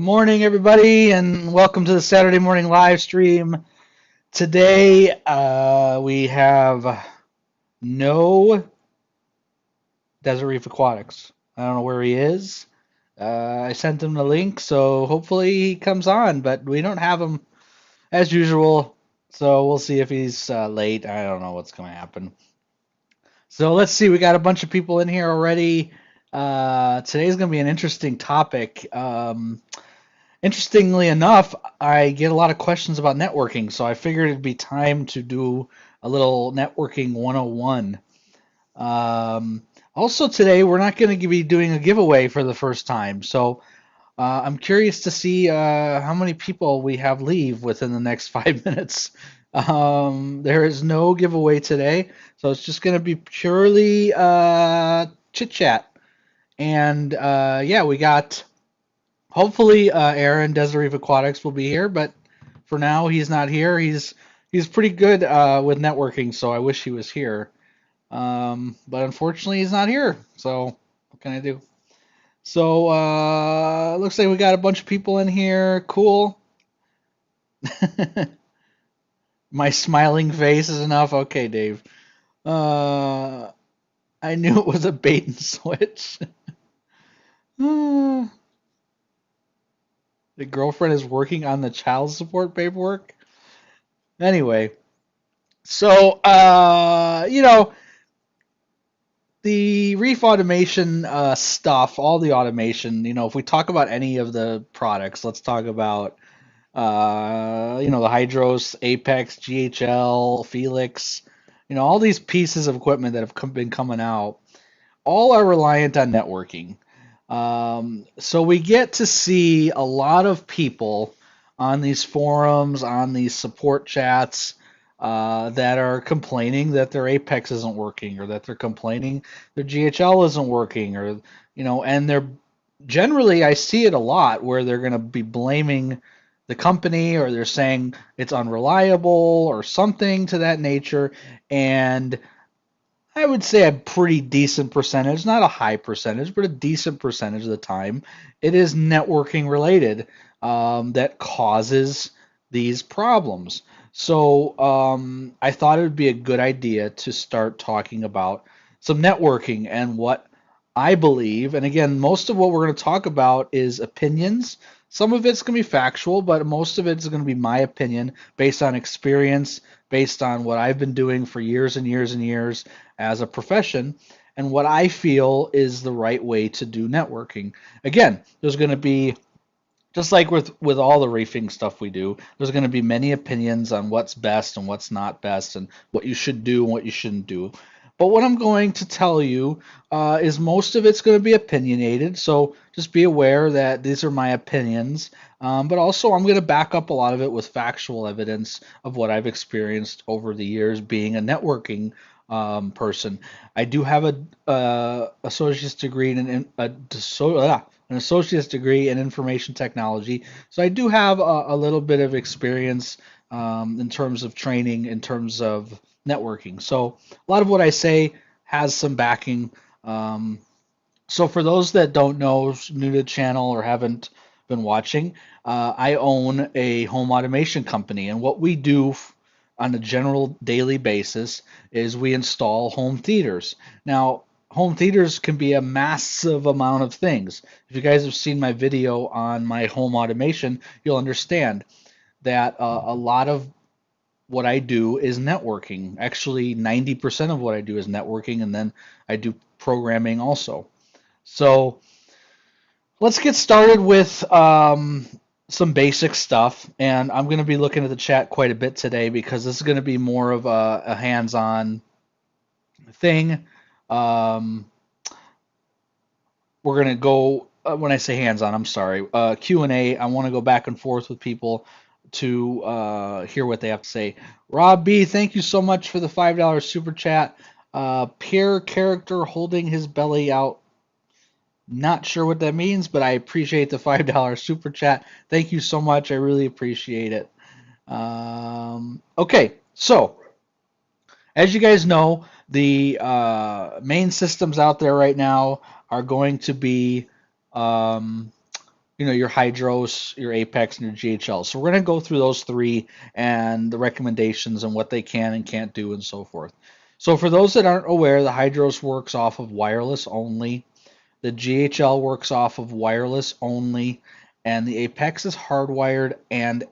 morning, everybody, and welcome to the Saturday morning live stream. Today, we have no Desert Reef Aquatics. I don't know where he is. I sent him the link, so hopefully he comes on, but we don't have him as usual, so we'll see if he's late. I don't know what's going to happen. So let's see. We got a bunch of people in here already. Today's going to be an interesting topic. Interestingly enough, I get a lot of questions about networking, so I figured it'd be time to do a little networking 101. Also today, we're not going to be doing a giveaway for the first time, so I'm curious to see how many people we have leave within the next 5 minutes. There is no giveaway today, so it's just going to be purely chit chat. And yeah, we got. Hopefully, Aaron Desert Reef Aquatics will be here, but for now he's not here. He's pretty good with networking, so I wish he was here. But unfortunately, he's not here. So what can I do? So looks like we got a bunch of people in here. Cool. My smiling face is enough. Okay, Dave. I knew it was a bait and switch. The girlfriend is working on the child support paperwork. Anyway, so the reef automation stuff, all the automation. If we talk about any of the products, let's talk about the Hydros, Apex, GHL, Felix. All these pieces of equipment that have been coming out, all are reliant on networking. So we get to see a lot of people on these forums, on these support chats, that are complaining that their Apex isn't working, or that they're complaining their GHL isn't working, or and they're generally, I see it a lot where they're going to be blaming the company, or they're saying it's unreliable or something to that nature, and I would say a pretty decent percentage, not a high percentage, but a decent percentage of the time, it is networking related that causes these problems. So I thought it would be a good idea to start talking about some networking and what I believe. And again, most of what we're going to talk about is opinions. Some of it's going to be factual, but most of it's going to be my opinion based on experience, based on what I've been doing for years and years and years as a profession, and what I feel is the right way to do networking. Again, there's going to be, just like with all the reefing stuff we do, there's going to be many opinions on what's best and what's not best, and what you should do and what you shouldn't do. But what I'm going to tell you is most of it's going to be opinionated, so just be aware that these are my opinions. But also, I'm going to back up a lot of it with factual evidence of what I've experienced over the years being a networking person. I do have an associate's degree in an associate's degree in information technology, so I do have a little bit of experience in terms of training, in terms of networking. So a lot of what I say has some backing. So for those that don't know, new to the channel or haven't been watching, I own a home automation company, and what we do on a general daily basis is we install home theaters. Now, home theaters can be a massive amount of things. If you guys have seen my video on my home automation, you'll understand that a lot of what I do is networking. Actually, 90% of what I do is networking, and then I do programming also. So let's get started with some basic stuff, and I'm going to be looking at the chat quite a bit today because this is going to be more of a hands-on thing. We're going to go, when I say hands-on, I'm sorry, Q&A. I want to go back and forth with people to hear what they have to say. Rob B., thank you so much for the $5 super chat. Pure character holding his belly out. Not sure what that means, but I appreciate the $5 super chat. Thank you so much. I really appreciate it. Okay, so as you guys know, the main systems out there right now are going to be your Hydros, your Apex, and your GHL. So we're going to go through those three and the recommendations and what they can and can't do and so forth. So for those that aren't aware, the Hydros works off of wireless only. The GHL works off of wireless only, and the Apex is hardwired and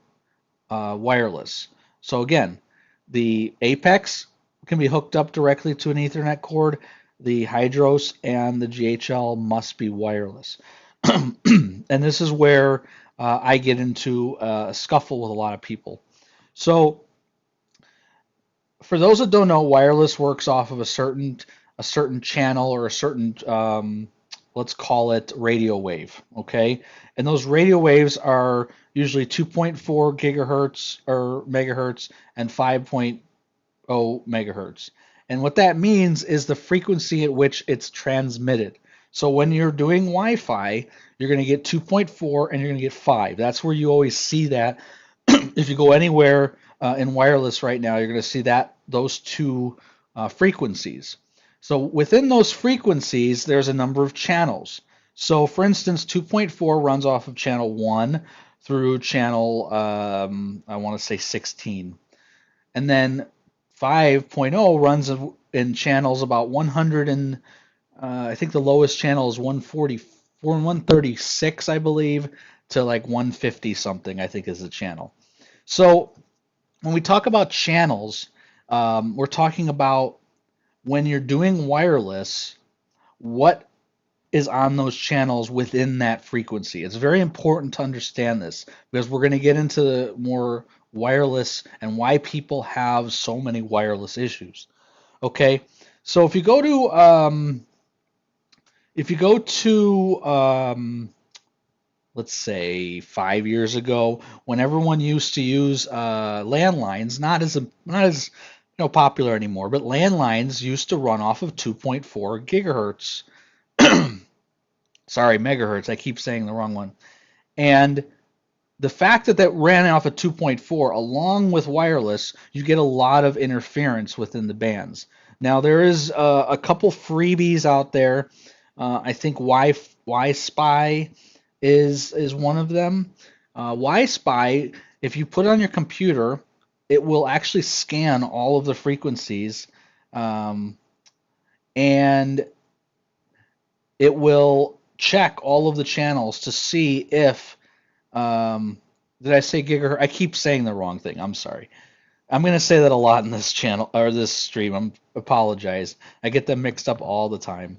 wireless. So again, the Apex can be hooked up directly to an Ethernet cord. The Hydros and the GHL must be wireless. And this is where I get into a scuffle with a lot of people. So for those that don't know, wireless works off of a certain channel or a certain let's call it radio wave, okay? And those radio waves are usually 2.4 gigahertz or megahertz and 5.0 megahertz. And what that means is the frequency at which it's transmitted. So when you're doing Wi-Fi, you're going to get 2.4 and you're going to get 5. That's where you always see that. If you go anywhere in wireless right now, you're going to see that those two frequencies. So within those frequencies, there's a number of channels. So for instance, 2.4 runs off of channel 1 through channel, I want to say 16. And then 5.0 runs in channels about 100 and I think the lowest channel is 144, 136, I believe, to like 150 something, I think is the channel. So when we talk about channels, we're talking about when you're doing wireless, what is on those channels within that frequency. It's very important to understand this because we're going to get into the more wireless and why people have so many wireless issues. Okay, so if you go to let's say 5 years ago, when everyone used to use landlines, not as popular anymore, but landlines used to run off of 2.4 gigahertz. Sorry, megahertz. I keep saying the wrong one. And the fact that that ran off of 2.4, along with wireless, you get a lot of interference within the bands. Now there is a couple freebies out there. I think Wi-Spy is one of them. Wi-Spy, if you put it on your computer, it will actually scan all of the frequencies, and it will check all of the channels to see if did I say gigahertz? I keep saying the wrong thing. I'm sorry. I'm going to say that a lot in this channel or this stream. Apologize. I get them mixed up all the time.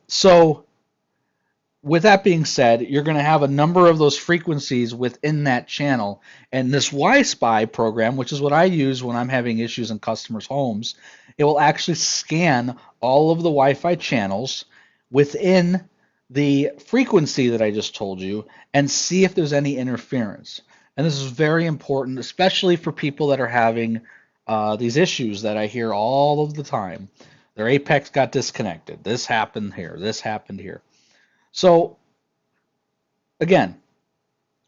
So with that being said, you're going to have a number of those frequencies within that channel. And this Wi-Spy program, which is what I use when I'm having issues in customers' homes, it will actually scan all of the Wi-Fi channels within the frequency that I just told you and see if there's any interference. And this is very important, especially for people that are having these issues that I hear all of the time. Their Apex got disconnected. This happened here. This happened here. So again,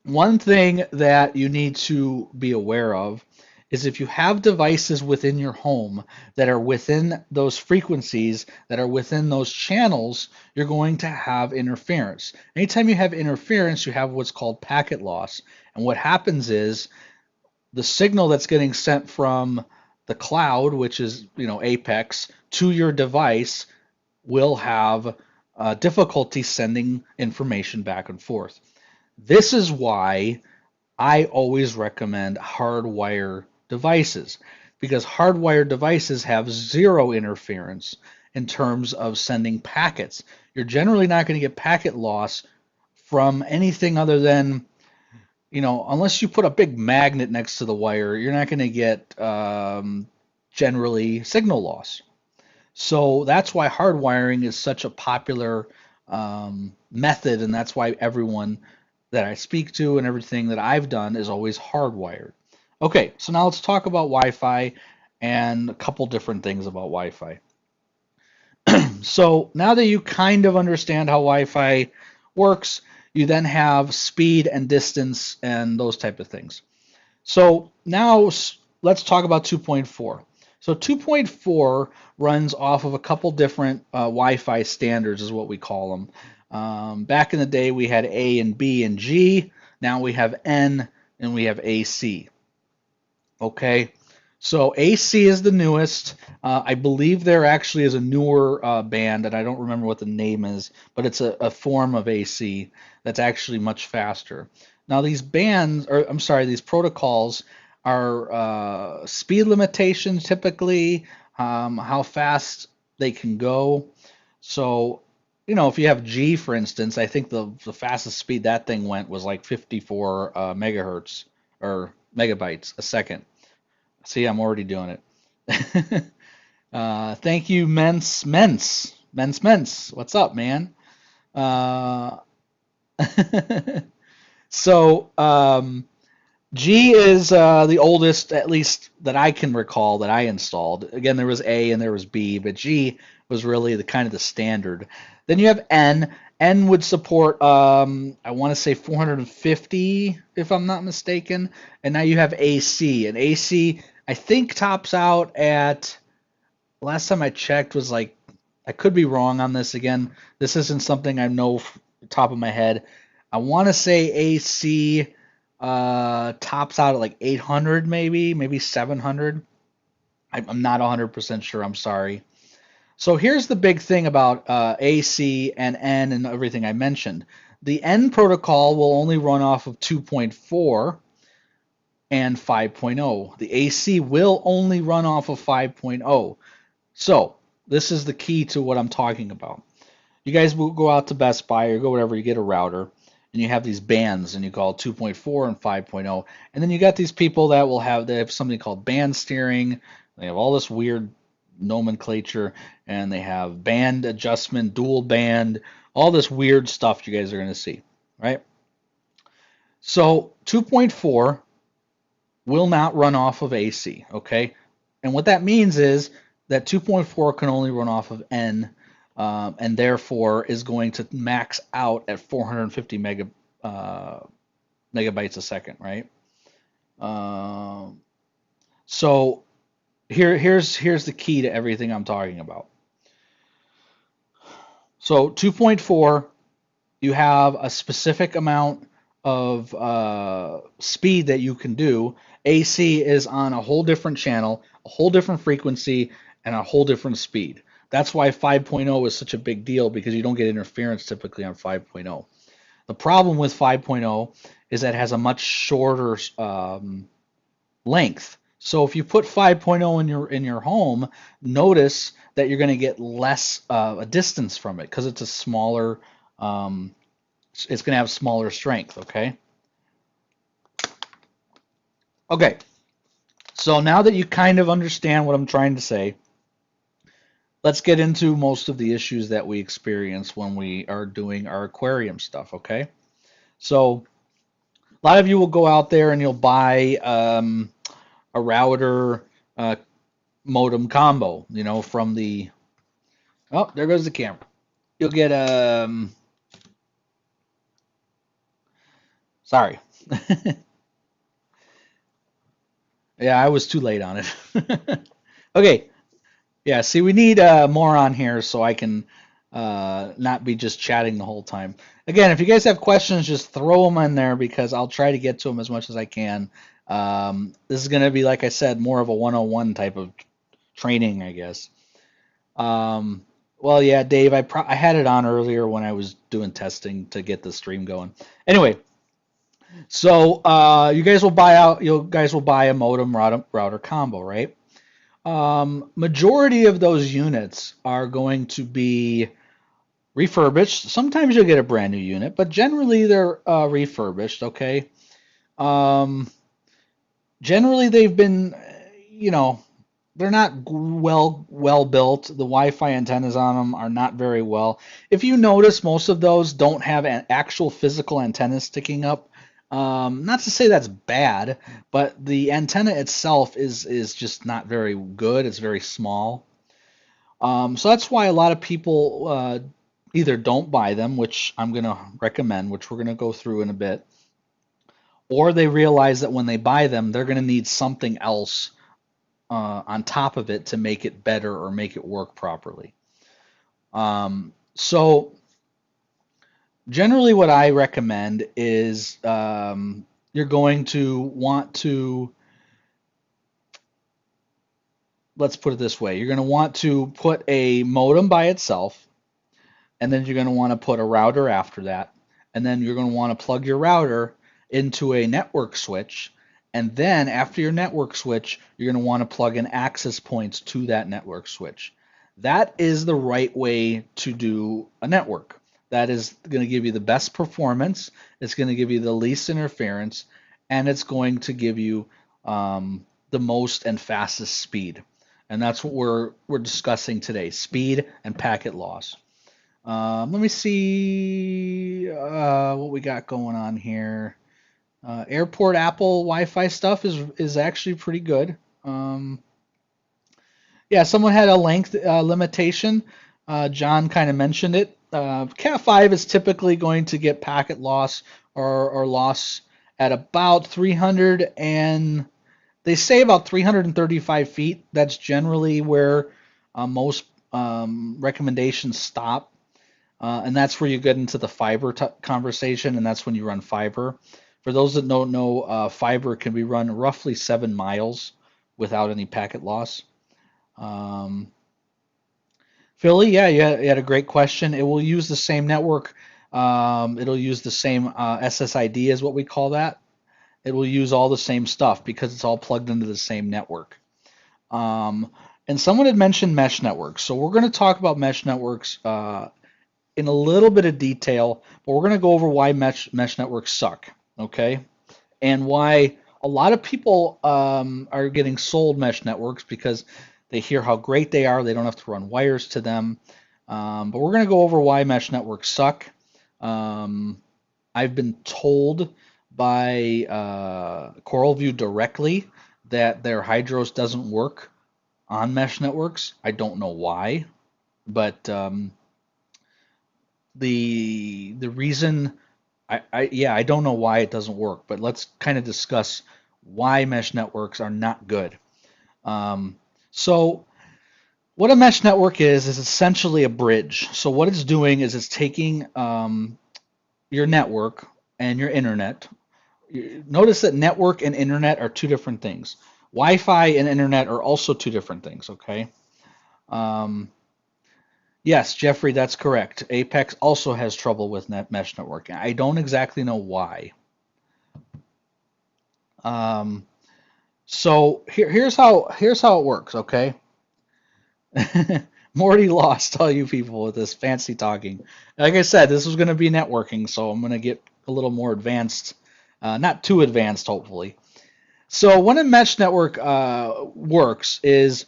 one thing that you need to be aware of is if you have devices within your home that are within those frequencies, that are within those channels, you're going to have interference. Anytime you have interference, you have what's called packet loss. And what happens is the signal that's getting sent from the cloud, which is Apex, to your device will have difficulty sending information back and forth. This is why I always recommend hardwire devices, because hardwired devices have zero interference in terms of sending packets. You're generally not going to get packet loss from anything other than, unless you put a big magnet next to the wire, you're not going to get generally signal loss. So that's why hardwiring is such a popular method, and that's why everyone that I speak to and everything that I've done is always hardwired. Okay, so now let's talk about Wi-Fi and a couple different things about Wi-Fi. So now that you kind of understand how Wi-Fi works, you then have speed and distance and those type of things. So now let's talk about 2.4. So 2.4 runs off of a couple different Wi-Fi standards is what we call them. Back in the day, we had A and B and G. Now we have N and we have AC. Okay, so AC is the newest. I believe there actually is a newer band, and I don't remember what the name is, but it's a form of AC that's actually much faster. Now these bands, or I'm sorry, these protocols are speed limitations typically, how fast they can go. So, if you have G, for instance, I think the fastest speed that thing went was like 54 megahertz or megabytes a second. See, I'm already doing it. Thank you, Mence. What's up, man? Uh, so, G is the oldest, at least that I can recall, that I installed. Again, there was A and there was B, but G was really the kind of the standard. Then you have N. N would support, I want to say 450, if I'm not mistaken. And now you have AC, and AC I think tops out at, last time I checked was like, I could be wrong on this again. This isn't something I know off the top of my head. I want to say AC tops out at like 800, maybe 700. I'm not 100% sure. I'm sorry. So here's the big thing about AC and N and everything I mentioned. The N protocol will only run off of 2.4 and 5.0. The AC will only run off of 5.0. So this is the key to what I'm talking about. You guys will go out to Best Buy or go whatever, you get a router, and you have these bands, and you call it 2.4 and 5.0. And then you got these people that they have something called band steering. They have all this weird nomenclature, and they have band adjustment, dual band, all this weird stuff you guys are going to see, right? So 2.4 will not run off of AC, okay? And what that means is that 2.4 can only run off of N, and therefore is going to max out at 450 megabytes a second, right? So here's the key to everything I'm talking about. So 2.4, you have a specific amount of speed that you can do. AC is on a whole different channel, a whole different frequency, and a whole different speed. That's why 5.0 is such a big deal, because you don't get interference typically on 5.0. The problem with 5.0 is that it has a much shorter length. So if you put 5.0 in your home, notice that you're going to get less a distance from it, because it's a smaller it's going to have smaller strength, okay? Okay, so now that you kind of understand what I'm trying to say, let's get into most of the issues that we experience when we are doing our aquarium stuff, okay? So a lot of you will go out there and you'll buy a router modem combo, from the, oh, there goes the camera. You'll get sorry. Yeah, I was too late on it. Okay, yeah, see, we need more on here so I can not be just chatting the whole time. Again, if you guys have questions, just throw them in there, because I'll try to get to them as much as I can. This is going to be, like I said, more of a 101 type of training, I guess. Well, yeah, Dave, I had it on earlier when I was doing testing to get the stream going. Anyway, so you guys will buy a modem router combo, right? Majority of those units are going to be refurbished. Sometimes you'll get a brand new unit, but generally they're refurbished, okay? Um, Generally they've been, they're not well built. The Wi-Fi antennas on them are not very well. If you notice, most of those don't have an actual physical antenna sticking up. Not to say that's bad, but the antenna itself is just not very good. It's very small. So that's why a lot of people either don't buy them, which I'm going to recommend, which we're going to go through in a bit, or they realize that when they buy them, they're going to need something else on top of it to make it better or make it work properly. So Generally, what I recommend is you're going to want to, let's put it this way, you're going to want to put a modem by itself, and then you're going to want to put a router after that, and then you're going to want to plug your router into a network switch, and then after your network switch, you're going to want to plug in access points to that network switch. That is the right way to do a network. That is going to give you the best performance, it's going to give you the least interference, and it's going to give you the most and fastest speed. And that's what we're discussing today: speed and packet loss. Let me see what we got going on here. Airport Apple Wi-Fi stuff is actually pretty good. Um, yeah, someone had a length limitation. John kind of mentioned it. Cat 5 is typically going to get packet loss or loss at about 300 and they say about 335 feet. That's generally where most recommendations stop. And that's where you get into the fiber conversation, and that's when you run fiber. For those that don't know, fiber can be run roughly 7 miles without any packet loss. Um, Philly, yeah, you had a great question. It will use the same network. It'll use the same SSID is what we call that. It will use all the same stuff because it's all plugged into the same network. Um, and someone had mentioned mesh networks. So we're going to talk about mesh networks in a little bit of detail, but we're going to go over why mesh networks suck, okay? And why a lot of people are getting sold mesh networks because they hear how great they are. They don't have to run wires to them. But we're going to go over why mesh networks suck. I've been told by CoralView directly that their Hydros doesn't work on mesh networks. I don't know why, but the reason I don't know why it doesn't work, but let's kind of discuss why mesh networks are not good. So what a mesh network is essentially a bridge. So what it's doing is it's taking your network and your internet. Notice that network and internet are two different things. Wi-Fi and internet are also two different things, okay? Um, Yes, Jeffrey, that's correct. Apex also has trouble with mesh networking. I don't exactly know why. Um, so here's how it works, okay? Morty lost all you people with this fancy talking. Like I said, this was going to be networking, so I'm going to get a little more advanced, not too advanced, hopefully. So when a mesh network works is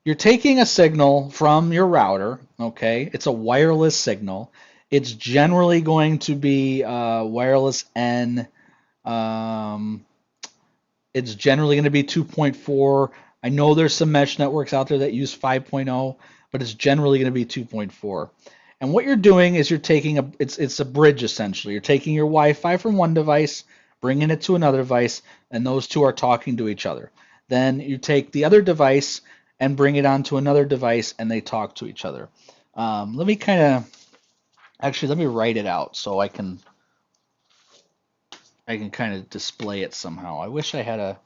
you're taking a signal from your router, okay? It's a wireless signal. It's generally going to be wireless N. Um, it's generally going to be 2.4. I know there's some mesh networks out there that use 5.0, but it's generally going to be 2.4. And what you're doing is you're taking it's a bridge essentially. You're taking your Wi-Fi from one device, bringing it to another device, and those two are talking to each other. Then you take the other device and bring it onto another device, and they talk to each other. Let me let me write it out so I can kind of display it somehow. I wish I had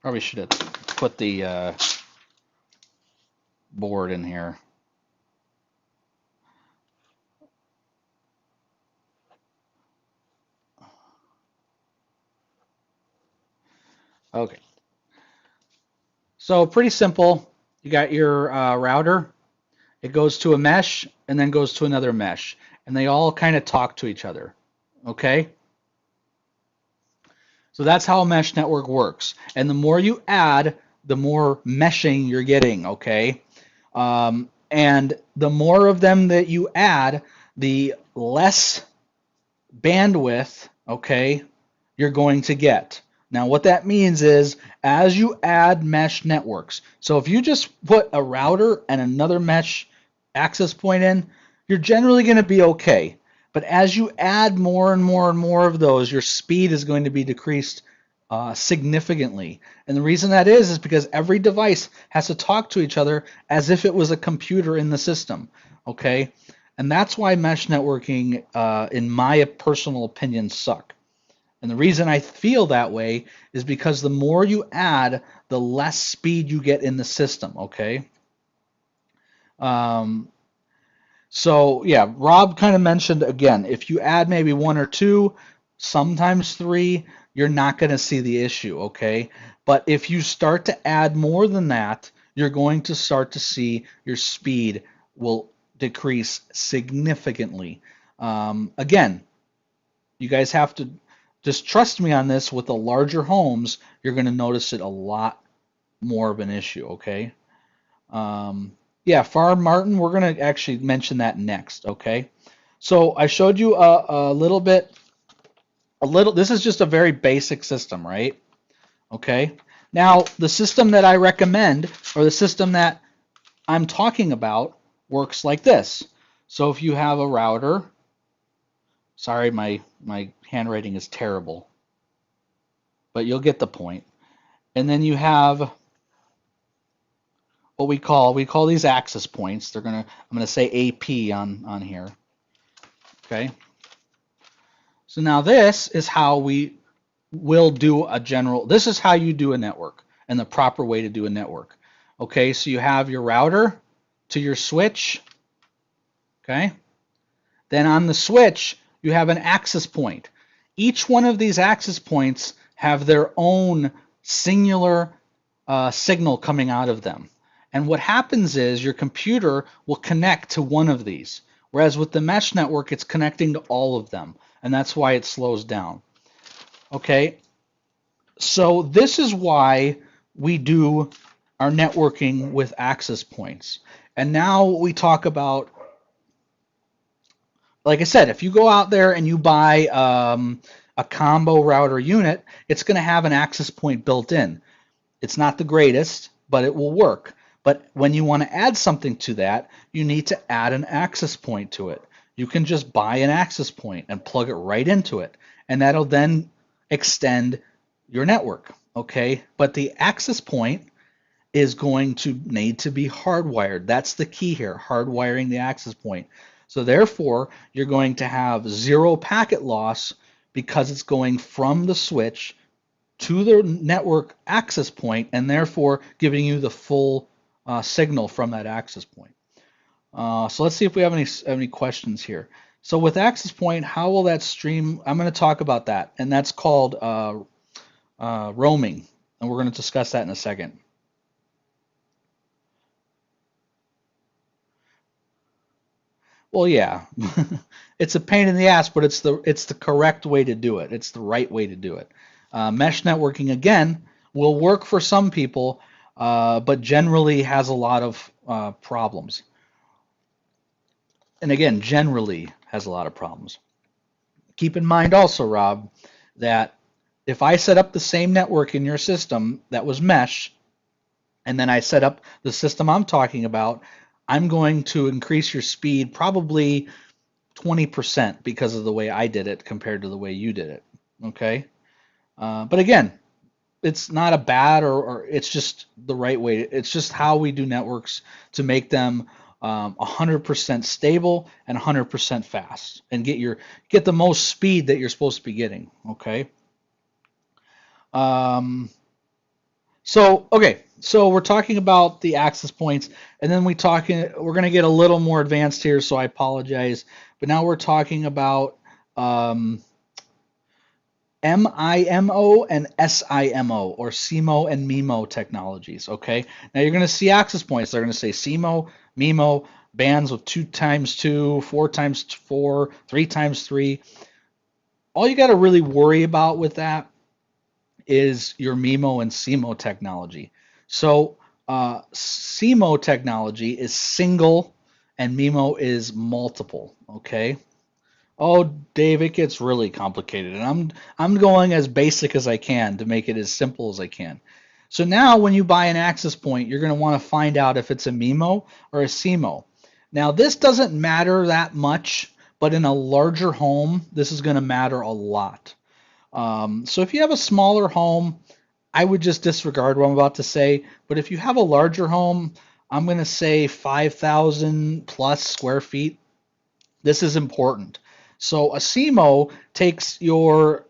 probably should have put the board in here. Okay. So pretty simple. You got your router. It goes to a mesh and then goes to another mesh, and they all kind of talk to each other. Okay. So that's how a mesh network works. And the more you add, the more meshing you're getting. Okay. And the more of them that you add, the less bandwidth, okay, you're going to get. Now, what that means is as you add mesh networks, so if you just put a router and another mesh access point in, you're generally going to be okay. But as you add more and more and more of those, your speed is going to be decreased significantly. And the reason that is because every device has to talk to each other as if it was a computer in the system, okay? And that's why mesh networking, in my personal opinion, suck. And the reason I feel that way is because the more you add, the less speed you get in the system, okay? Um, so yeah, Rob kind of mentioned again, if you add maybe one or two, sometimes three, you're not going to see the issue, okay? But if you start to add more than that, you're going to start to see your speed will decrease significantly. Again, you guys have to just trust me on this. With the larger homes, you're going to notice it a lot more of an issue, okay? Yeah, Farm Martin, we're going to actually mention that next, okay? So I showed you a little bit, this is just a very basic system, right? Okay. Now, the system that I recommend, or the system that I'm talking about, works like this. So if you have a router, sorry, my handwriting is terrible, but you'll get the point. And then you have what we call these access points. I'm gonna say AP on here. Okay. So now this is how we will do a general. This is how you do a network and the proper way to do a network. Okay, so you have your router to your switch. Okay. Then on the switch, you have an access point. Each one of these access points have their own singular signal coming out of them. And what happens is your computer will connect to one of these. Whereas with the mesh network, it's connecting to all of them. And that's why it slows down. Okay, so this is why we do our networking with access points. And now we talk about, like I said, if you go out there and you buy a combo router unit, it's going to have an access point built in. It's not the greatest, but it will work. But when you want to add something to that, you need to add an access point to it. You can just buy an access point and plug it right into it, and that'll then extend your network, okay? But the access point is going to need to be hardwired. That's the key here, hardwiring the access point. So therefore, you're going to have zero packet loss because it's going from the switch to the network access point and therefore giving you the full signal from that access point. So let's see if we have any questions here. So with access point, how will that stream? I'm going to talk about that, and that's called roaming, and we're going to discuss that in a second. Well, yeah, it's a pain in the ass, but it's the correct way to do it. It's the right way to do it. Mesh networking again will work for some people, but generally has a lot of problems. And again, generally has a lot of problems. Keep in mind also, Rob, that if I set up the same network in your system that was mesh, and then I set up the system I'm talking about, I'm going to increase your speed probably 20% because of the way I did it compared to the way you did it. Okay? But again, it's not a bad or it's just the right way. It's just how we do networks to make them 100% stable and 100% fast and get the most speed that you're supposed to be getting. Okay. Um, so we're talking about the access points, and then we're going to get a little more advanced here, so I apologize. But now we're talking about MIMO and SIMO, or CMO and MIMO technologies. Okay. Now you're going to see access points. They're going to say CMO, MIMO, bands with 2 times 2, 4 times 4, 3 times 3. All you got to really worry about with that is your MIMO and CMO technology. So CMO technology is single and MIMO is multiple. Okay. Oh, Dave, it gets really complicated, and I'm going as basic as I can to make it as simple as I can. So now when you buy an access point, you're going to want to find out if it's a MIMO or a CMO. Now this doesn't matter that much, but in a larger home, this is going to matter a lot. So if you have a smaller home, I would just disregard what I'm about to say. But if you have a larger home, I'm going to say 5,000 plus square feet. This is important. So a CMO takes your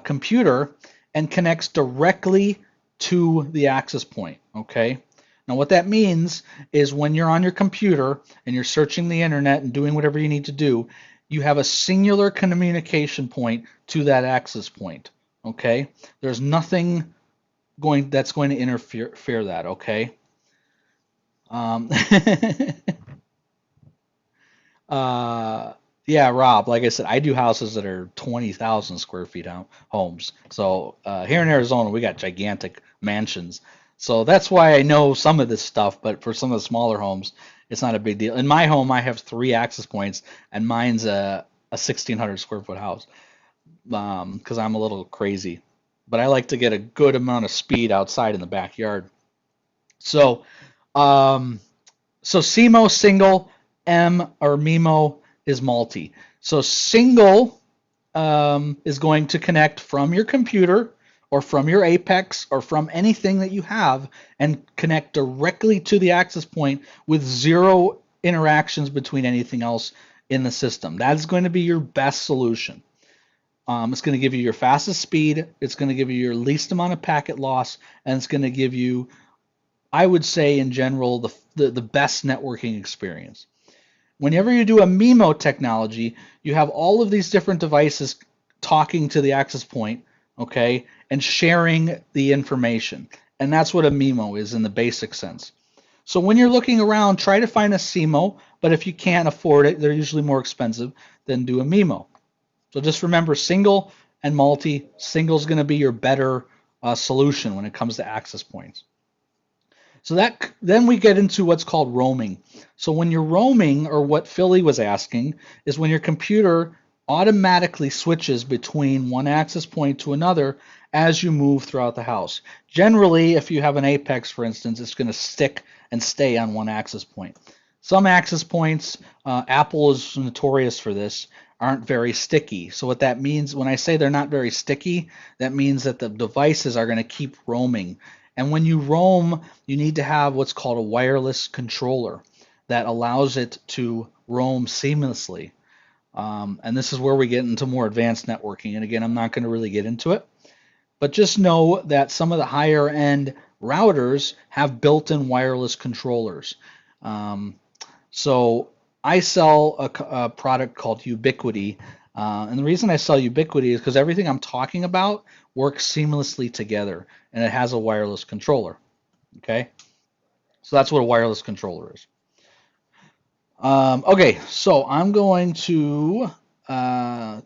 computer and connects directly to the access point. Okay. Now what that means is when you're on your computer and you're searching the internet and doing whatever you need to do, you have a singular communication point to that access point. Okay. There's nothing that's going to interfere that. Okay. Um, Uh, yeah, Rob, like I said, I do houses that are 20,000 square feet homes. So here in Arizona, we got gigantic mansions. So that's why I know some of this stuff, but for some of the smaller homes, it's not a big deal. In my home, I have three access points, and mine's a 1,600 square foot house because I'm a little crazy. But I like to get a good amount of speed outside in the backyard. So, um, so CMO single, M or MIMO is multi. So single is going to connect from your computer or from your Apex or from anything that you have and connect directly to the access point with zero interactions between anything else in the system. That's going to be your best solution. It's going to give you your fastest speed. It's going to give you your least amount of packet loss, and it's going to give you, I would say, in general, the best networking experience. Whenever you do a MIMO technology, you have all of these different devices talking to the access point, okay, and sharing the information. And that's what a MIMO is in the basic sense. So when you're looking around, try to find a CMO, but if you can't afford it, they're usually more expensive, then do a MIMO. So just remember single and multi. Single is going to be your better solution when it comes to access points. So that then we get into what's called roaming. So when you're roaming, or what Philly was asking, is when your computer automatically switches between one access point to another as you move throughout the house. Generally, if you have an Apex, for instance, it's going to stick and stay on one access point. Some access points, Apple is notorious for this, aren't very sticky. So what that means, when I say they're not very sticky, that means that the devices are going to keep roaming. And when you roam, you need to have what's called a wireless controller that allows it to roam seamlessly. And this is where we get into more advanced networking. And again, I'm not going to really get into it, but just know that some of the higher end routers have built-in wireless controllers. Um, so I sell a product called Ubiquity. And the reason I sell Ubiquity is because everything I'm talking about works seamlessly together, and it has a wireless controller. Okay, so that's what a wireless controller is. Okay, so I'm going to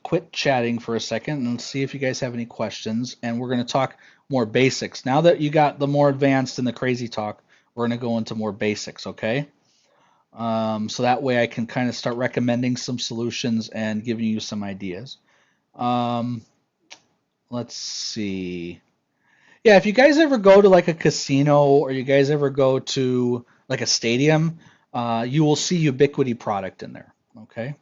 quit chatting for a second and see if you guys have any questions, and we're going to talk more basics. Now that you got the more advanced and the crazy talk, we're going to go into more basics, okay? So that way I can kind of start recommending some solutions and giving you some ideas. Um, let's see. Yeah, if you guys ever go to like a casino or you guys ever go to like a stadium, you will see Ubiquity product in there. Okay.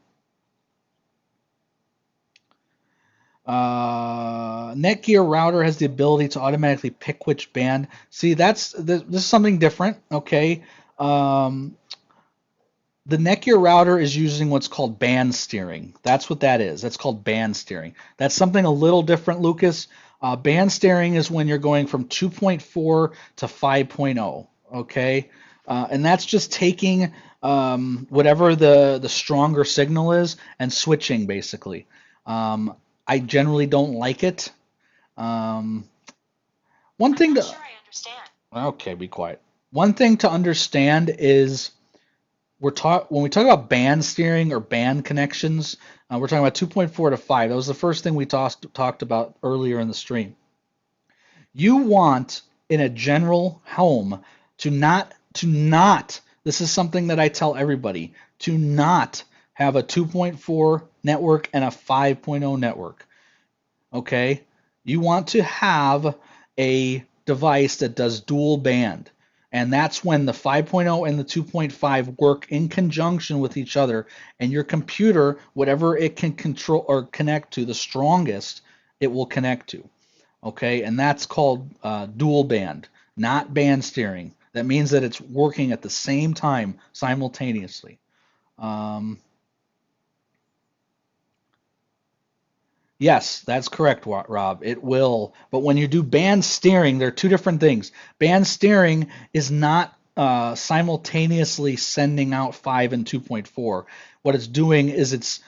Netgear router has the ability to automatically pick which band. See, this is something different. Okay. Um, the Netgear router is using what's called band steering. That's what that is. That's called band steering. That's something a little different, Lucas. Band steering is when you're going from 2.4 to 5.0. Okay, and that's just taking whatever the stronger signal is and switching basically. I generally don't like it. Um, one thing to Okay, be quiet. One thing to understand is when we talk about band steering or band connections, we're talking about 2.4 to 5. That was the first thing we talked about earlier in the stream. You want in a general home to not this is something that I tell everybody, to not have a 2.4 network and a 5.0 network. Okay? You want to have a device that does dual band. And that's when the 5.0 and the 2.5 work in conjunction with each other. And your computer, whatever it can control or connect to, the strongest it will connect to. Okay, and that's called dual band, not band steering. That means that it's working at the same time simultaneously. Um, Yes, that's correct, Rob. It will. But when you do band steering, there are two different things. Band steering is not simultaneously sending out 5 and 2.4. What it's doing is it's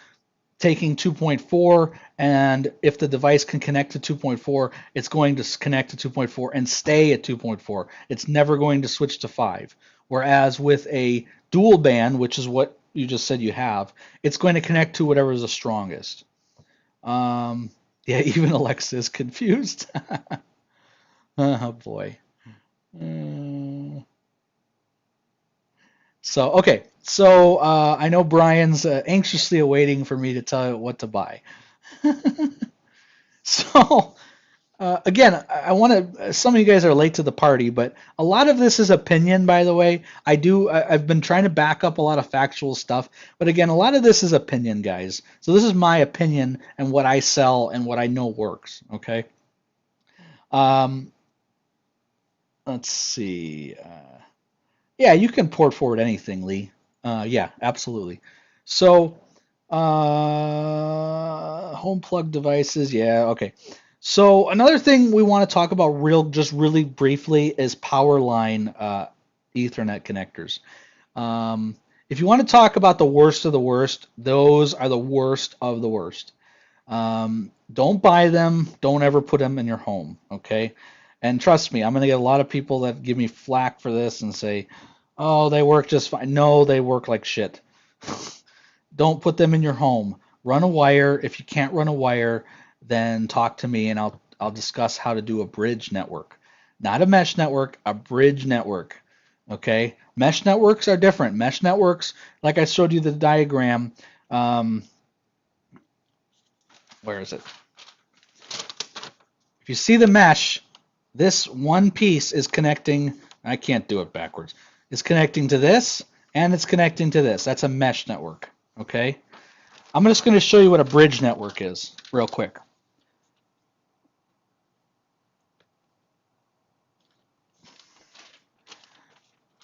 taking 2.4, and if the device can connect to 2.4, it's going to connect to 2.4 and stay at 2.4. It's never going to switch to 5. Whereas with a dual band, which is what you just said you have, it's going to connect to whatever is the strongest. Um, yeah, even Alexa is confused. Oh boy. Mm. So okay, so I know Brian's anxiously awaiting for me to tell you what to buy. So again, I want to. Some of you guys are late to the party, but a lot of this is opinion, by the way. I've been trying to back up a lot of factual stuff, but again, a lot of this is opinion, guys. So this is my opinion and what I sell and what I know works. Okay. Um, let's see. Yeah, you can port forward anything, Lee. Yeah, absolutely. So, home plug devices. Yeah, okay. So another thing we want to talk about just really briefly is power line Ethernet connectors. Um, if you want to talk about the worst of the worst, those are the worst of the worst. Don't buy them. Don't ever put them in your home. Okay. And trust me, I'm going to get a lot of people that give me flack for this and say, oh, they work just fine. No, they work like shit. Don't put them in your home. Run a wire. If you can't run a wire, then talk to me and I'll discuss how to do a bridge network. Not a mesh network, a bridge network. Okay? Mesh networks are different. Mesh networks, like I showed you the diagram, where is it? If you see the mesh, this one piece is connecting, I can't do it backwards. It's connecting to this and it's connecting to this. That's a mesh network. Okay? I'm just going to show you what a bridge network is real quick.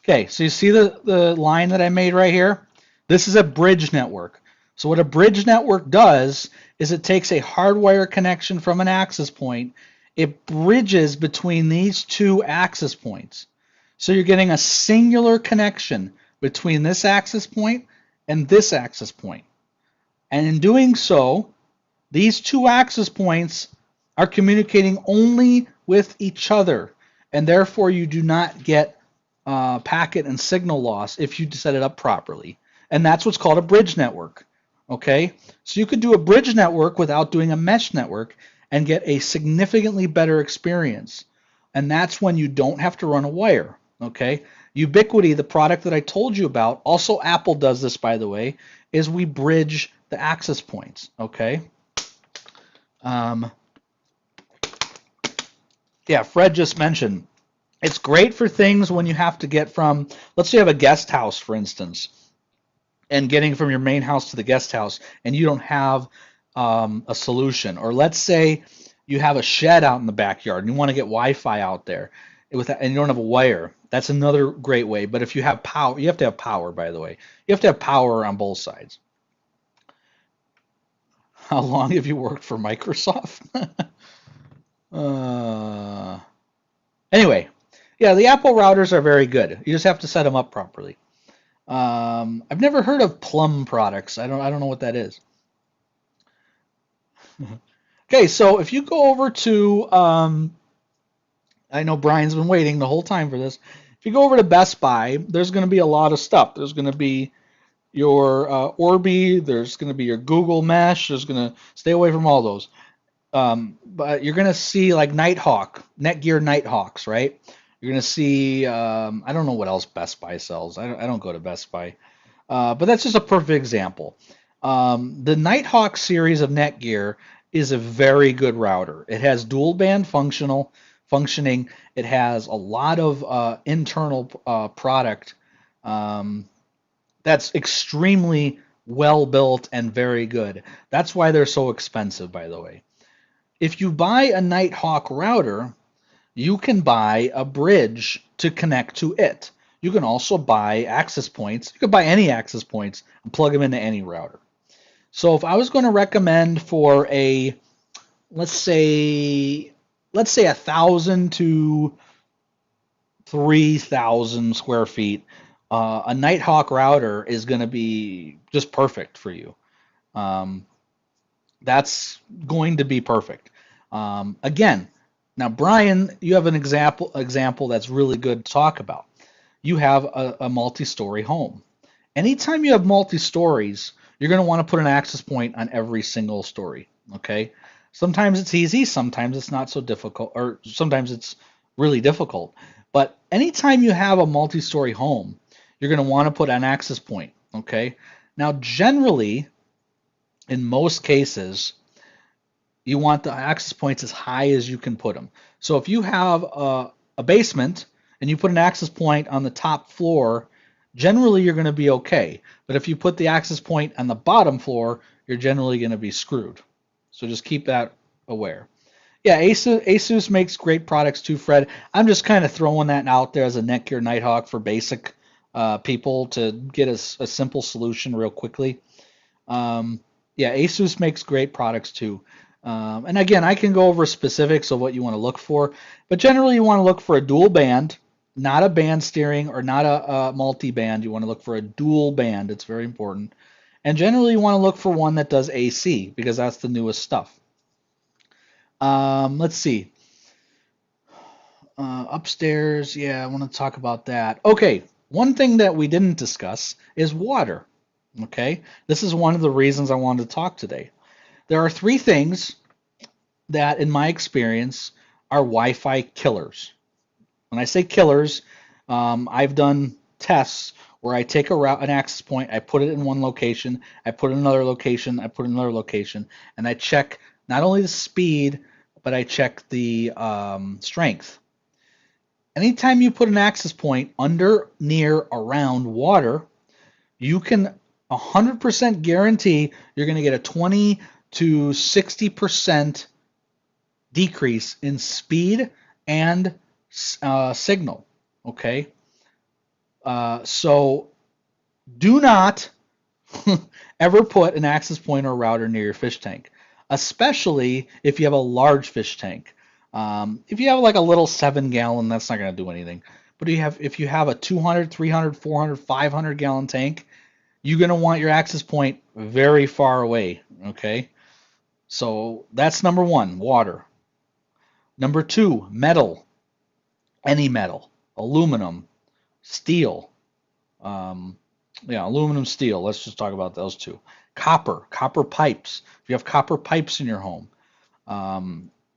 Okay, so you see the line that I made right here? This is a bridge network. So what a bridge network does is it takes a hardwire connection from an access point, it bridges between these two access points. So you're getting a singular connection between this access point and this access point. And in doing so, these two access points are communicating only with each other, and therefore you do not get packet and signal loss if you set it up properly. And that's what's called a bridge network. Okay, so you could do a bridge network without doing a mesh network and get a significantly better experience. And that's when you don't have to run a wire. Okay, Ubiquity, the product that I told you about, also Apple does this, by the way, is we bridge the access points. Okay. Yeah, Fred just mentioned it's great for things when you have to get from, let's say you have a guest house, for instance, and getting from your main house to the guest house, and you don't have a solution. Or let's say you have a shed out in the backyard and you want to get Wi-Fi out there, and you don't have a wire. That's another great way. But if you have power, you have to have power, by the way. You have to have power on both sides. How long have you worked for Microsoft? Anyway, yeah, the Apple routers are very good. You just have to set them up properly. I've never heard of Plum products. I don't know what that is. Okay, so if you go over to, I know Brian's been waiting the whole time for this. If you go over to Best Buy, there's going to be a lot of stuff. There's going to be your Orbi. There's going to be your Google Mesh. There's going to stay away from all those. But you're going to see like Nighthawk, Netgear Nighthawks, right? You're going to see, I don't know what else Best Buy sells. I don't go to Best Buy. But that's just a perfect example. The Nighthawk series of Netgear is a very good router. It has dual band functioning. It has a lot of internal product that's extremely well built and very good. That's why they're so expensive, by the way. If you buy a Nighthawk router, you can buy a bridge to connect to it. You can also buy access points. You can buy any access points and plug them into any router. So if I was going to recommend for a let's say 1,000 to 3,000 square feet, a Nighthawk router is going to be just perfect for you. Um, that's going to be perfect. Again, now Brian, you have an example that's really good to talk about. You have a multi-story home. Anytime you have multi-stories, you're going to want to put an access point on every single story. Okay. Sometimes it's easy, sometimes it's not so difficult, or sometimes it's really difficult. But anytime you have a multi-story home, you're going to want to put an access point. Okay. Now, generally, in most cases, you want the access points as high as you can put them. So if you have a basement and you put an access point on the top floor, generally you're going to be okay. But if you put the access point on the bottom floor, you're generally going to be screwed. So just keep that aware. Yeah, Asus makes great products too, Fred. I'm just kind of throwing that out there as a Netgear Nighthawk for basic people to get a simple solution real quickly. Um, yeah, Asus makes great products too. And again, I can go over specifics of what you want to look for, but generally you want to look for a dual band, not a band steering or not a multi-band. You want to look for a dual band. It's very important. And generally you want to look for one that does AC because that's the newest stuff. Let's see. Upstairs, yeah, I want to talk about that. Okay, one thing that we didn't discuss is water. Okay, this is one of the reasons I wanted to talk today. There are three things that, in my experience, are Wi-Fi killers. When I say killers, I've done tests where I take an access point, I put it in one location, I put it in another location, I put it in another location, and I check not only the speed, but I check the strength. Anytime you put an access point under, near, around water, you can 100% guarantee you're going to get a 20 to 60% decrease in speed and signal. Okay, so do not ever put an access point or router near your fish tank, especially if you have a large fish tank. If you have like a little 7 gallon, that's not going to do anything. But if you have a 200, 300, 400, 500 gallon tank, you're going to want your access point very far away. Okay, so that's number one, water. Number two, metal, any metal, aluminum, steel. Um, yeah, aluminum, steel. Let's just talk about those two. Copper pipes. If you have copper pipes in your home,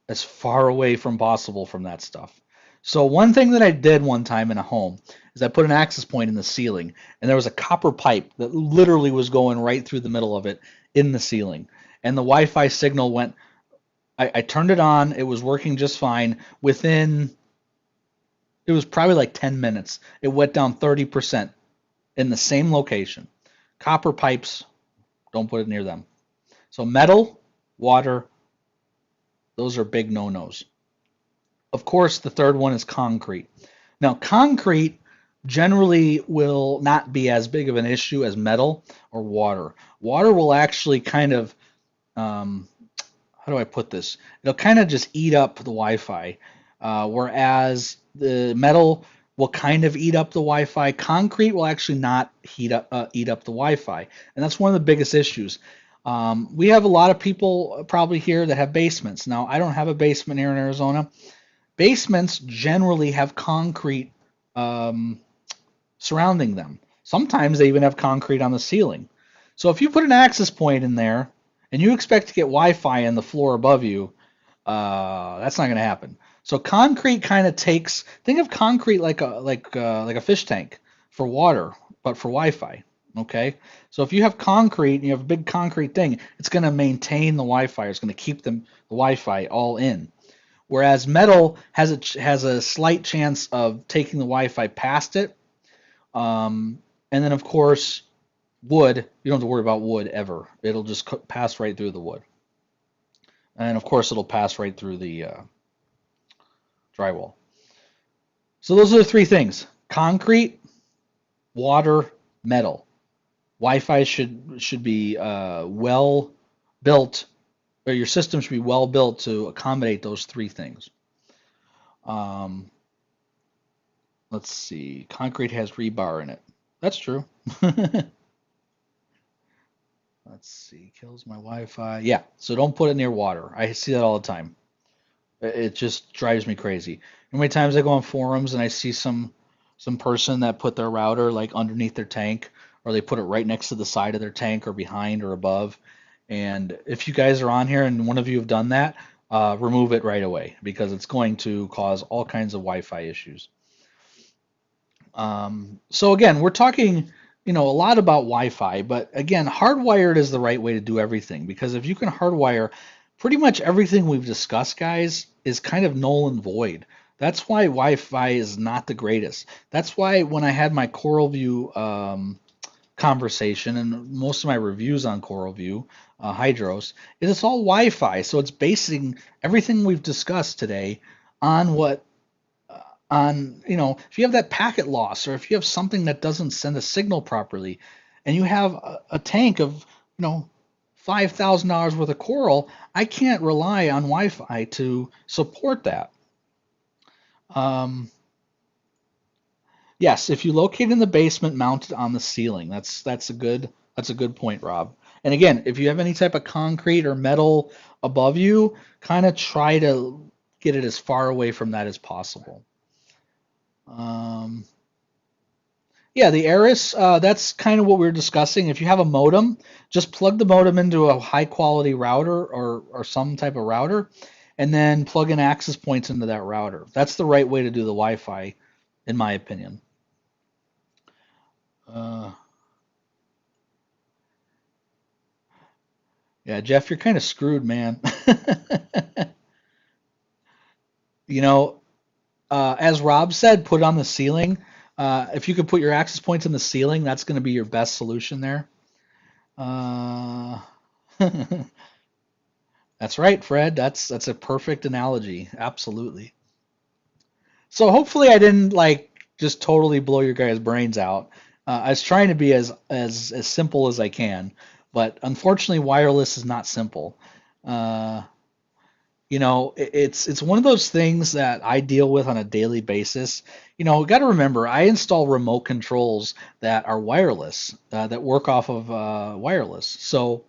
as far away from possible from that stuff. So one thing that I did one time in a home is I put an access point in the ceiling, and there was a copper pipe that literally was going right through the middle of it in the ceiling, and the Wi-Fi signal went. I turned it on. It was working just fine. It was probably like 10 minutes. It went down 30% in the same location. Copper pipes, don't put it near them. So metal, water, those are big no-nos. Of course, the third one is concrete. Now, concrete generally will not be as big of an issue as metal or water. Water will actually kind of, how do I put this? It'll kind of just eat up the Wi-Fi, whereas the metal will kind of eat up the Wi-Fi. Concrete will actually not eat up the Wi-Fi, and that's one of the biggest issues. We have a lot of people probably here that have basements. Now, I don't have a basement here in Arizona. Basements generally have concrete surrounding them. Sometimes they even have concrete on the ceiling. So if you put an access point in there and you expect to get Wi-Fi in the floor above you, that's not going to happen. So concrete kind of takes. Think of concrete like a fish tank for water, but for Wi-Fi. Okay, so if you have concrete and you have a big concrete thing, it's going to maintain the Wi-Fi. It's going to keep the Wi-Fi all in. Whereas metal has a slight chance of taking the Wi-Fi past it. And then of course wood, you don't have to worry about wood ever. It'll just pass right through the wood. And of course it'll pass right through the drywall. So those are the three things: concrete, water, metal. Wi-Fi should be well built or your system should be well built to accommodate those three things. Um, let's see. Concrete has rebar in it. That's true. Let's see. Kills my Wi-Fi. Yeah. So don't put it near water. I see that all the time. It just drives me crazy. How many times I go on forums and I see some person that put their router like underneath their tank, or they put it right next to the side of their tank, or behind or above. And if you guys are on here and one of you have done that, remove it right away because it's going to cause all kinds of Wi-Fi issues. So again, we're talking, a lot about Wi-Fi, but again, hardwired is the right way to do everything because if you can hardwire, pretty much everything we've discussed, guys, is kind of null and void. That's why Wi-Fi is not the greatest. That's why when I had my CoralView conversation and most of my reviews on CoralView, Hydros, is it's all Wi-Fi. So it's basing everything we've discussed today on what if you have that packet loss or if you have something that doesn't send a signal properly and you have a tank of, $5,000 worth of coral, I can't rely on Wi-Fi to support that. Yes, if you locate in the basement, mount it on the ceiling. That's a good point, Rob. And again, if you have any type of concrete or metal above you, kind of try to get it as far away from that as possible. Yeah, the Eris, that's kind of what we were discussing. If you have a modem, just plug the modem into a high quality router or some type of router, and then plug in access points into that router. That's the right way to do the Wi-Fi, in my opinion. Uh, yeah, Jeff, you're kind of screwed, man. You know, as Rob said, put it on the ceiling. If you could put your access points in the ceiling, that's going to be your best solution there. Uh, that's right, Fred. That's a perfect analogy. Absolutely. So hopefully I didn't like just totally blow your guys' brains out. I was trying to be as simple as I can, but unfortunately wireless is not simple. Uh, it's one of those things that I deal with on a daily basis. Got to remember, I install remote controls that are wireless, that work off of wireless. So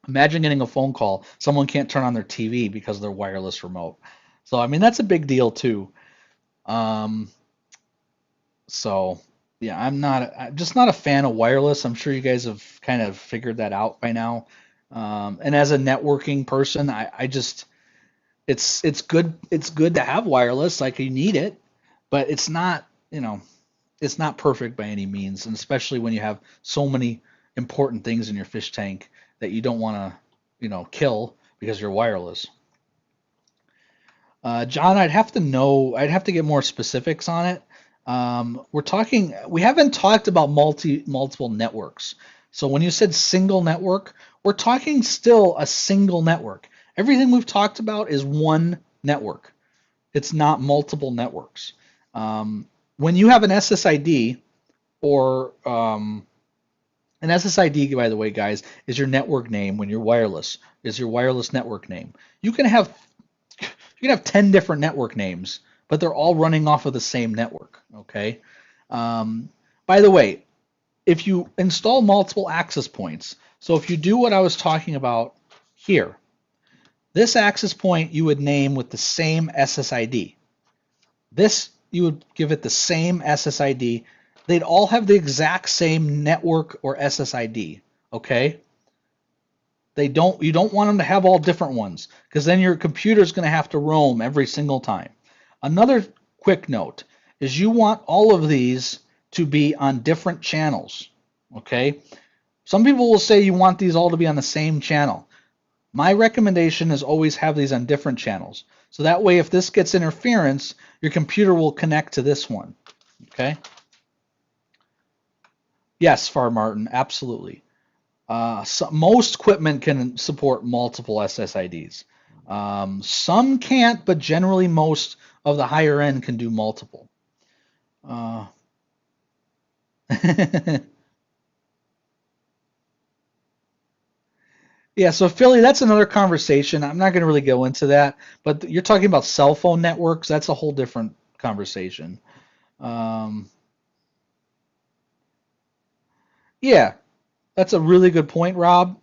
imagine getting a phone call, someone can't turn on their TV because of their wireless remote. So I mean that's a big deal too. Um, so yeah, I'm just not a fan of wireless. I'm sure you guys have kind of figured that out by now. And as a networking person, I just it's good to have wireless, like you need it, but it's not perfect by any means, and especially when you have so many important things in your fish tank that you don't want to kill because you're wireless. John, I'd have to get more specifics on it. We haven't talked about multiple networks. So when you said single network, we're talking still a single network. Everything we've talked about is one network. It's not multiple networks. When you have an SSID or an SSID, by the way, guys, is your network name when you're wireless, is your wireless network name. You can have 10 different network names, but they're all running off of the same network. Okay. By the way, if you install multiple access points, so if you do what I was talking about here, this access point you would name with the same SSID. This you would give it the same SSID. They'd all have the exact same network or SSID. Okay. You don't want them to have all different ones because then your computer is going to have to roam every single time. Another quick note is you want all of these to be on different channels. Okay. Some people will say you want these all to be on the same channel. My recommendation is always have these on different channels. So that way, if this gets interference, your computer will connect to this one. Okay. Yes, Far Martin, absolutely. Most equipment can support multiple SSIDs. Some can't, but generally most of the higher end can do multiple. Uh, Yeah, so Philly, that's another conversation. I'm not going to really go into that, but you're talking about cell phone networks. That's a whole different conversation. Um, yeah, that's a really good point, Rob.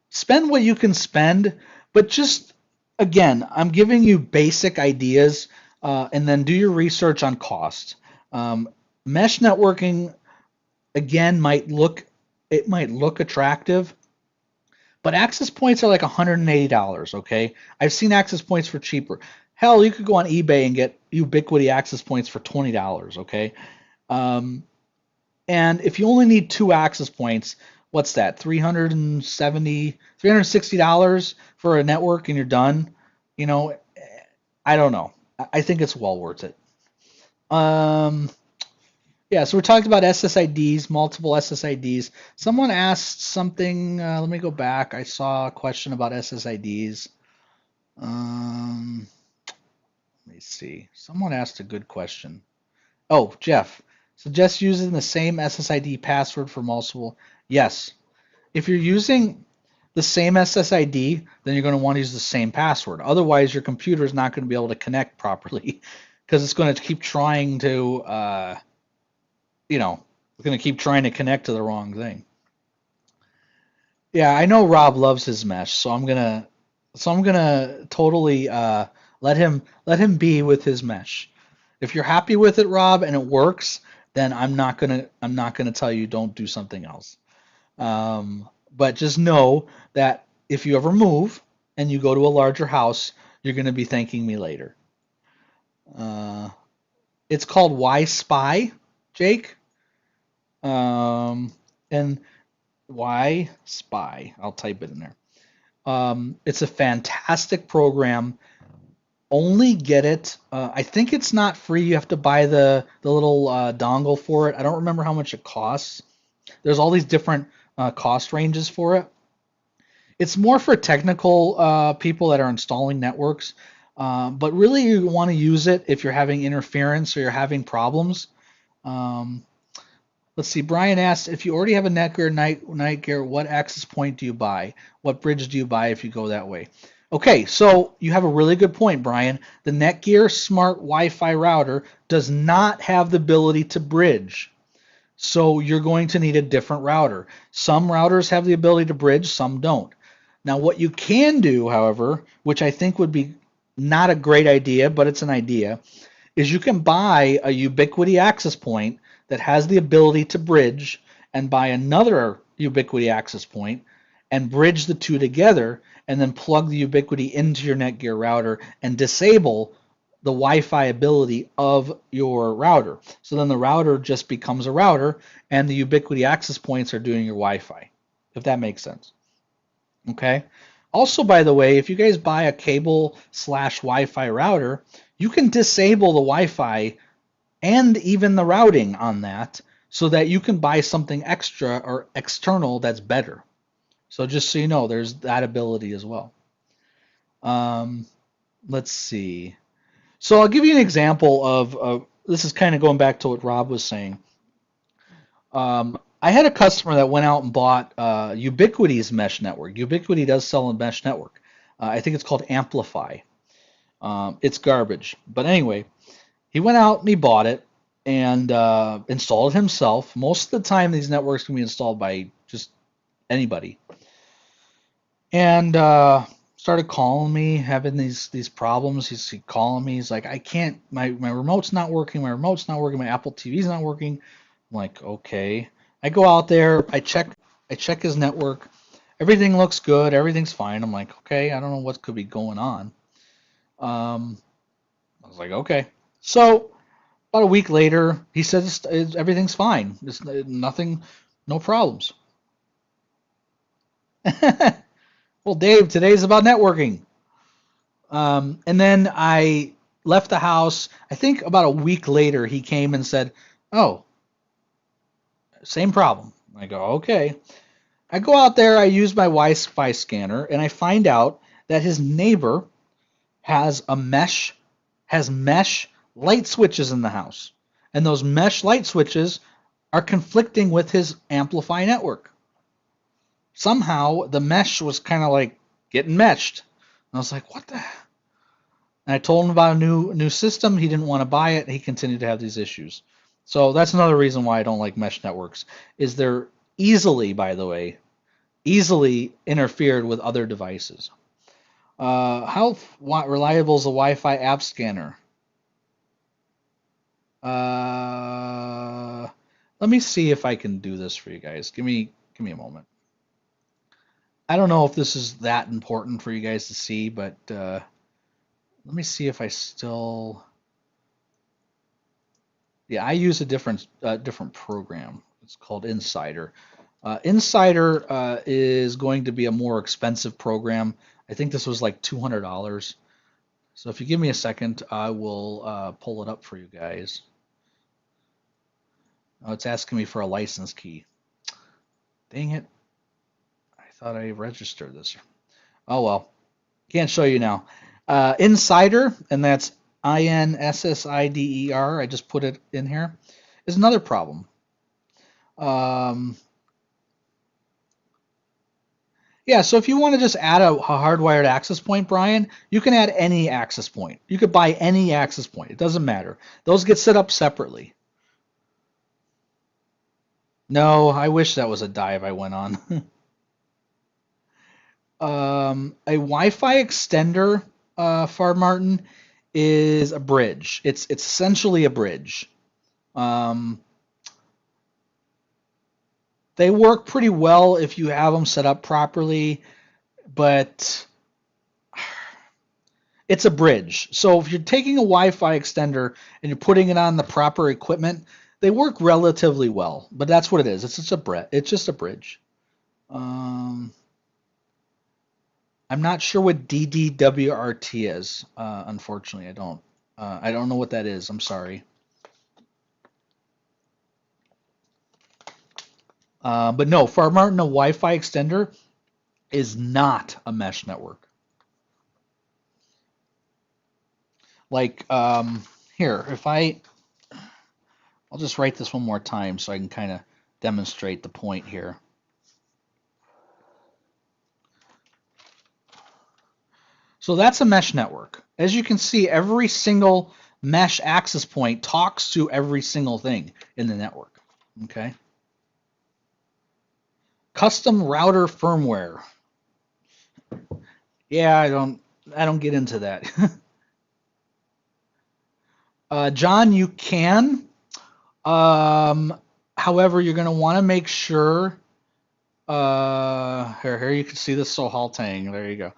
Spend what you can spend, but just again, I'm giving you basic ideas, and then do your research on cost. Um, Mesh networking again might look attractive, but access points are like $180. Okay, I've seen access points for cheaper. Hell, you could go on eBay and get Ubiquity access points for $20. Okay, um, and if you only need two access points, what's that? 370, $360 for a network and you're done. You know, I don't know. I think it's well worth it. Um, yeah, so we're talking about SSIDs, multiple SSIDs. Someone asked something. Let me go back. I saw a question about SSIDs. Let me see. Someone asked a good question. Oh, Jeff, suggest using the same SSID password for multiple. Yes. If you're using the same SSID, then you're going to want to use the same password. Otherwise, your computer is not going to be able to connect properly because it's going to keep trying to, it's going to keep trying to connect to the wrong thing. Yeah, I know Rob loves his mesh, so I'm gonna totally let him be with his mesh. If you're happy with it, Rob, and it works, then I'm not gonna tell you don't do something else. But just know that if you ever move and you go to a larger house, you're gonna be thanking me later. Uh, it's called Why Spy, Jake. And Why Spy? I'll type it in there. It's a fantastic program. Only get it. I think it's not free. You have to buy the little dongle for it. I don't remember how much it costs. There's all these different cost ranges for it. It's more for technical people that are installing networks, but really you want to use it if you're having interference or you're having problems. Um, let's see. Brian asked if you already have a night gear, what access point do you buy? What bridge do you buy if you go that way? Okay, so you have a really good point, Brian. The Netgear Smart Wi-Fi router does not have the ability to bridge. So you're going to need a different router. Some routers have the ability to bridge, some don't. Now, what you can do, however, which I think would be not a great idea, but it's an idea, is you can buy a Ubiquity access point that has the ability to bridge and buy another Ubiquity access point and bridge the two together and then plug the Ubiquity into your Netgear router and disable the Wi-Fi ability of your router. So then the router just becomes a router and the Ubiquity access points are doing your Wi-Fi, if that makes sense. Okay. Also, by the way, if you guys buy a cable slash Wi-Fi router, you can disable the Wi-Fi and even the routing on that so that you can buy something extra or external that's better. So just so you know, there's that ability as well. Um, let's see. So I'll give you an example of this is kind of going back to what Rob was saying. I had a customer that went out and bought Ubiquity's mesh network. Ubiquity does sell a mesh network. I think it's called Amplify. It's garbage. But anyway, he went out and he bought it and installed it himself. Most of the time, these networks can be installed by just anybody. And started calling me, having these problems. He's calling me. He's like, I can't. My remote's not working. My remote's not working. My Apple TV's not working. I'm like, okay. I go out there. I check his network. Everything looks good. Everything's fine. I'm like, okay. I don't know what could be going on. Um, I was like, okay. So about a week later, he says everything's fine. It's nothing, no problems. Well, Dave, today's about networking. And then I left the house. I think about a week later, he came and said, "Oh, same problem." I go, "Okay." I go out there. I use my Wi-Fi scanner, and I find out that his neighbor has mesh light switches in the house, and those mesh light switches are conflicting with his Amplify network. somehow the mesh was kind of like getting meshed. And I was like, what the? And I told him about a new system. He didn't want to buy it. He continued to have these issues. So that's another reason why I don't like mesh networks. Is they're easily, by the way, easily interfered with other devices. How reliable is a Wi-Fi app scanner? Let me see if I can do this for you guys. Give me a moment. I don't know if this is that important for you guys to see, but let me see if I still. Yeah, I use a different program. It's called Insider. Insider is going to be a more expensive program. I think this was like $200. So if you give me a second, I will pull it up for you guys. Oh, it's asking me for a license key. Dang it. I thought I registered this. Oh well. Can't show you now. Insider, and that's INSSIDER. I just put it in here. Is another problem. Yeah, so if you want to just add a hardwired access point, Brian, you can add any access point. You could buy any access point. It doesn't matter. Those get set up separately. No, I wish that was a dive I went on. A Wi-Fi extender, Far Martin, is a bridge. It's essentially a bridge. Um, they work pretty well if you have them set up properly, but it's a bridge. So if you're taking a Wi-Fi extender and you're putting it on the proper equipment, they work relatively well. But that's what it is. It's just a bridge. It's just a bridge. Um, I'm not sure what DDWRT is. Unfortunately, I don't. I don't know what that is. I'm sorry. But no, Far Martin, a Wi-Fi extender is not a mesh network. Like here, I'll just write this one more time so I can kind of demonstrate the point here. So that's a mesh network. As you can see, every single mesh access point talks to every single thing in the network. Okay. Custom router firmware. Yeah, I don't get into that. John, you can. However, you're going to want to make sure. Here you can see this Sohaltang. There you go.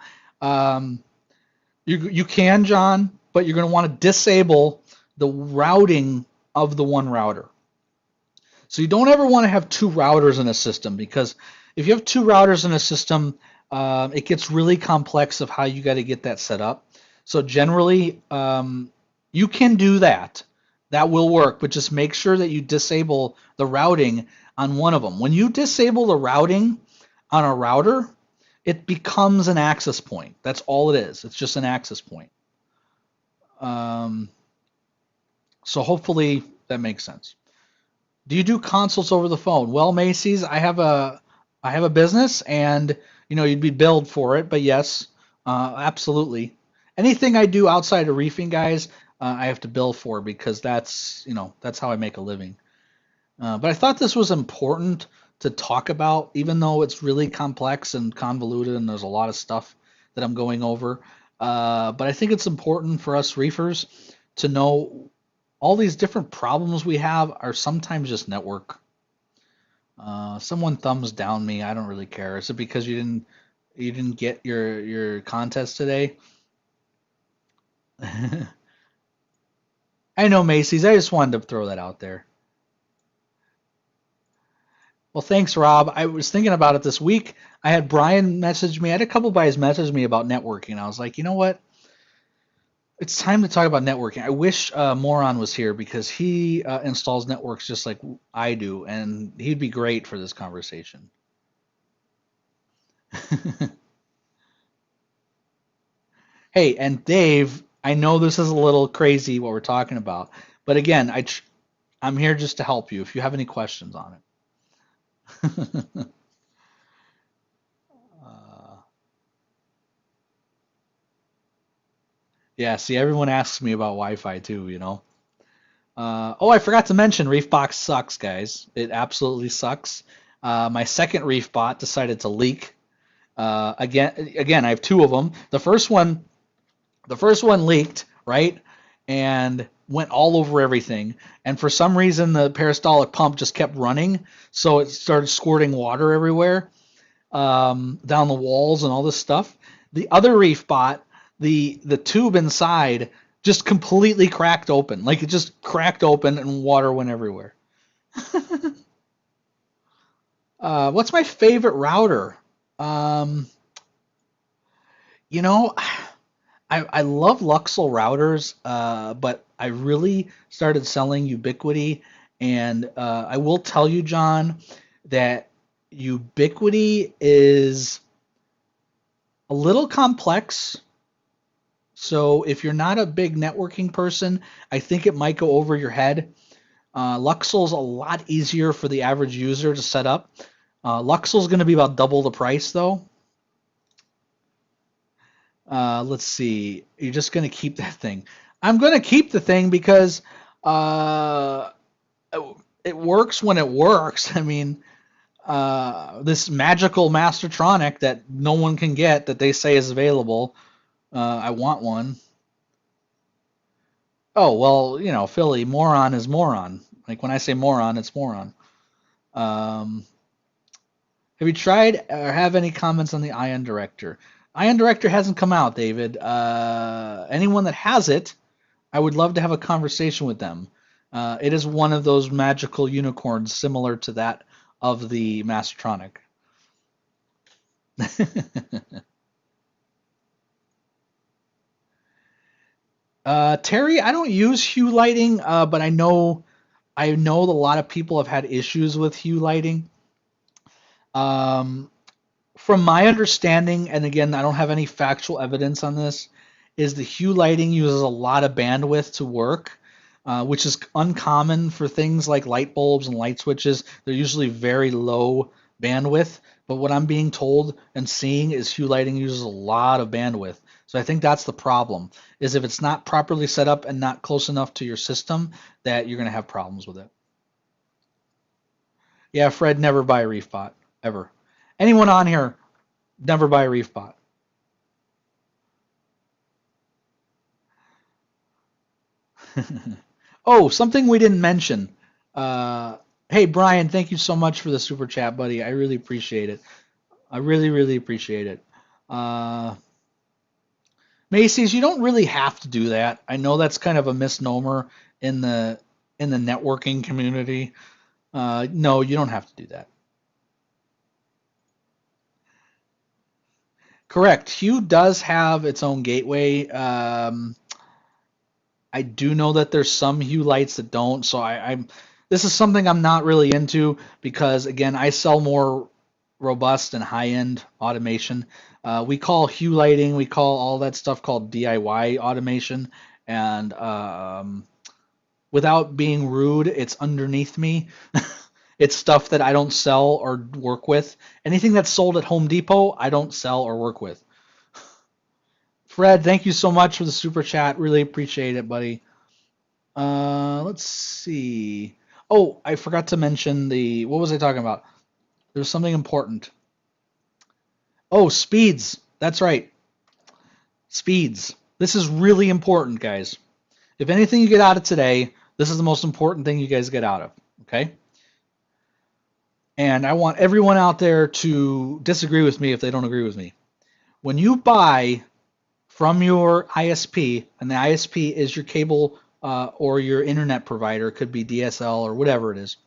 You can, John, but you're going to want to disable the routing of the one router. So you don't ever want to have two routers in a system, because if you have two routers in a system, it gets really complex of how you got to get that set up. So generally, you can do that. That will work, but just make sure that you disable the routing on one of them. When you disable the routing on a router, it becomes an access point. That's all it is. It's just an access point. So hopefully that makes sense. Do you do consults over the phone? Well, Macy's, I have a business, and you'd be billed for it. But yes, absolutely. Anything I do outside of reefing, guys, I have to bill for, because that's how I make a living. But I thought this was important to talk about, even though it's really complex and convoluted, and there's a lot of stuff that I'm going over. But I think it's important for us reefers to know all these different problems we have are sometimes just network. Someone thumbs down me. I don't really care. Is it because you didn't get your contest today? I know, Macy's. I just wanted to throw that out there. Well, thanks, Rob. I was thinking about it this week. I had Brian message me. I had a couple guys message me about networking. I was like, you know what? It's time to talk about networking. I wish Moron was here, because he installs networks just like I do, and he'd be great for this conversation. Hey, and Dave, I know this is a little crazy what we're talking about, but again, I'm here just to help you if you have any questions on it. Yeah, see, everyone asks me about Wi-Fi too, you know. Oh, I forgot to mention Reefbox sucks, guys. It absolutely sucks. My second Reef bot decided to leak. Again, I have two of them. The first one leaked, right, and went all over everything. And for some reason, the peristaltic pump just kept running, so it started squirting water everywhere, down the walls and all this stuff. The other Reef bot, the tube inside just completely cracked open. Like it just cracked open and water went everywhere. What's my favorite router? Um, you know, I love Luxel routers, but I really started selling Ubiquiti, and I will tell you, John, that Ubiquiti is a little complex. So if you're not a big networking person, I think it might go over your head. Luxel's a lot easier for the average user to set up. Luxel's going to be about double the price, though. Let's see. You're just going to keep that thing. I'm going to keep the thing because uh, it works when it works. I mean, this magical Mastertronic that no one can get that they say is available. I want one. Oh, well, Philly, moron is moron. Like when I say moron, it's moron. Um, have you tried or have any comments on the Ion Director? Ion Director hasn't come out, David. Anyone that has it, I would love to have a conversation with them. It is one of those magical unicorns similar to that of the Mastertronic. Terry, I don't use hue lighting, but I know a lot of people have had issues with hue lighting. Um, from my understanding, and again, I don't have any factual evidence on this, is the hue lighting uses a lot of bandwidth to work, which is uncommon for things like light bulbs and light switches. They're usually very low bandwidth. But what I'm being told and seeing is hue lighting uses a lot of bandwidth. So I think that's the problem, is if it's not properly set up and not close enough to your system, that you're going to have problems with it. Yeah, Fred, never buy a Reef bot, ever. Anyone on here, never buy a Reef bot. Oh, something we didn't mention. Uh, hey, Brian, thank you so much for the super chat, buddy. I really appreciate it. I really, really appreciate it. Uh, Macy's, you don't really have to do that. I know that's kind of a misnomer in the networking community. No, you don't have to do that. Correct. Hue does have its own gateway. I do know that there's some Hue lights that don't, so I'm this is something I'm not really into because again, I sell more robust and high-end automation. We call Hue lighting, we call all that stuff called DIY automation, and without being rude, it's underneath me. It's stuff that I don't sell or work with. Anything that's sold at Home Depot, I don't sell or work with. Fred, thank you so much for the super chat. Really appreciate it, buddy. Let's see. Oh, I forgot to mention what was I talking about? There's something important. Oh, speeds. That's right. Speeds. This is really important, guys. If anything you get out of today, this is the most important thing you guys get out of. Okay? And I want everyone out there to disagree with me if they don't agree with me. When you buy from your ISP, and the ISP is your cable or your internet provider, it could be DSL or whatever it is,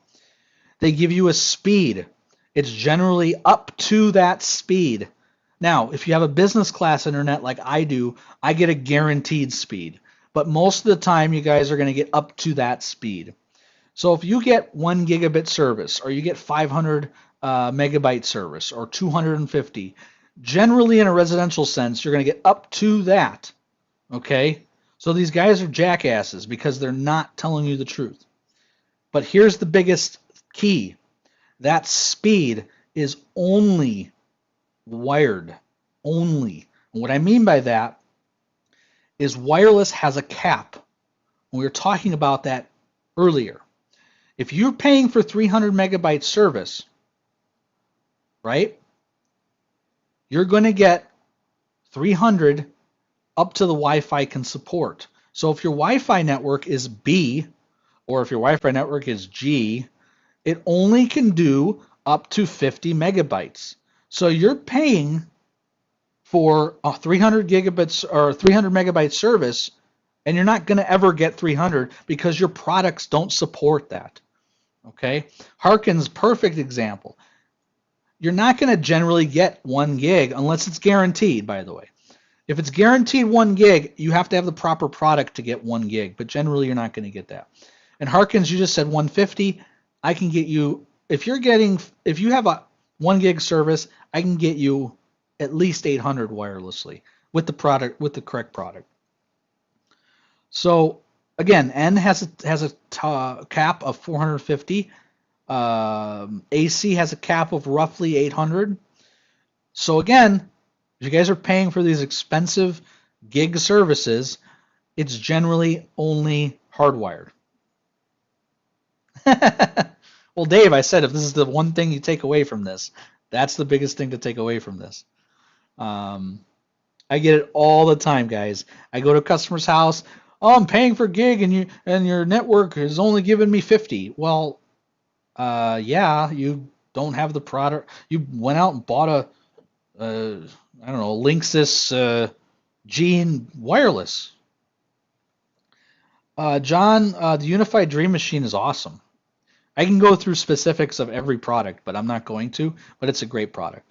they give you a speed. It's generally up to that speed. Now, if you have a business class internet like I do, I get a guaranteed speed. But most of the time, you guys are going to get up to that speed. So if you get 1 gigabit service or you get 500 megabyte service or 250, generally in a residential sense, you're going to get up to that. Okay? So these guys are jackasses because they're not telling you the truth. But here's the biggest key. That speed is only wired. Only. And what I mean by that is wireless has a cap. We were talking about that earlier. If you're paying for 300 megabyte service, right, you're going to get 300 up to the Wi-Fi can support. So if your Wi-Fi network is B, or if your Wi-Fi network is G, it only can do up to 50 megabytes. So you're paying for a 300 gigabits or 300 megabyte service, and you're not going to ever get 300 because your products don't support that. Okay? Harken's perfect example. You're not going to generally get 1 gig unless it's guaranteed, by the way. If it's guaranteed 1 gig, you have to have the proper product to get 1 gig, but generally you're not going to get that. And Harkins, you just said 150. I can get you, if you have a 1 gig service, I can get you at least 800 wirelessly with the product, with the correct product. So again, N has a cap of 450. AC has a cap of roughly 800. So again, if you guys are paying for these expensive gig services, it's generally only hardwired. Well, Dave, I said if this is the one thing you take away from this, that's the biggest thing to take away from this. I get it all the time, guys. I go to a customer's house. Oh, I'm paying for gig, and your network is only giving me 50. Well, yeah, you don't have the product. You went out and bought a I don't know, Linksys Gene wireless. John, the Unified Dream Machine is awesome. I can go through specifics of every product, but I'm not going to. But it's a great product.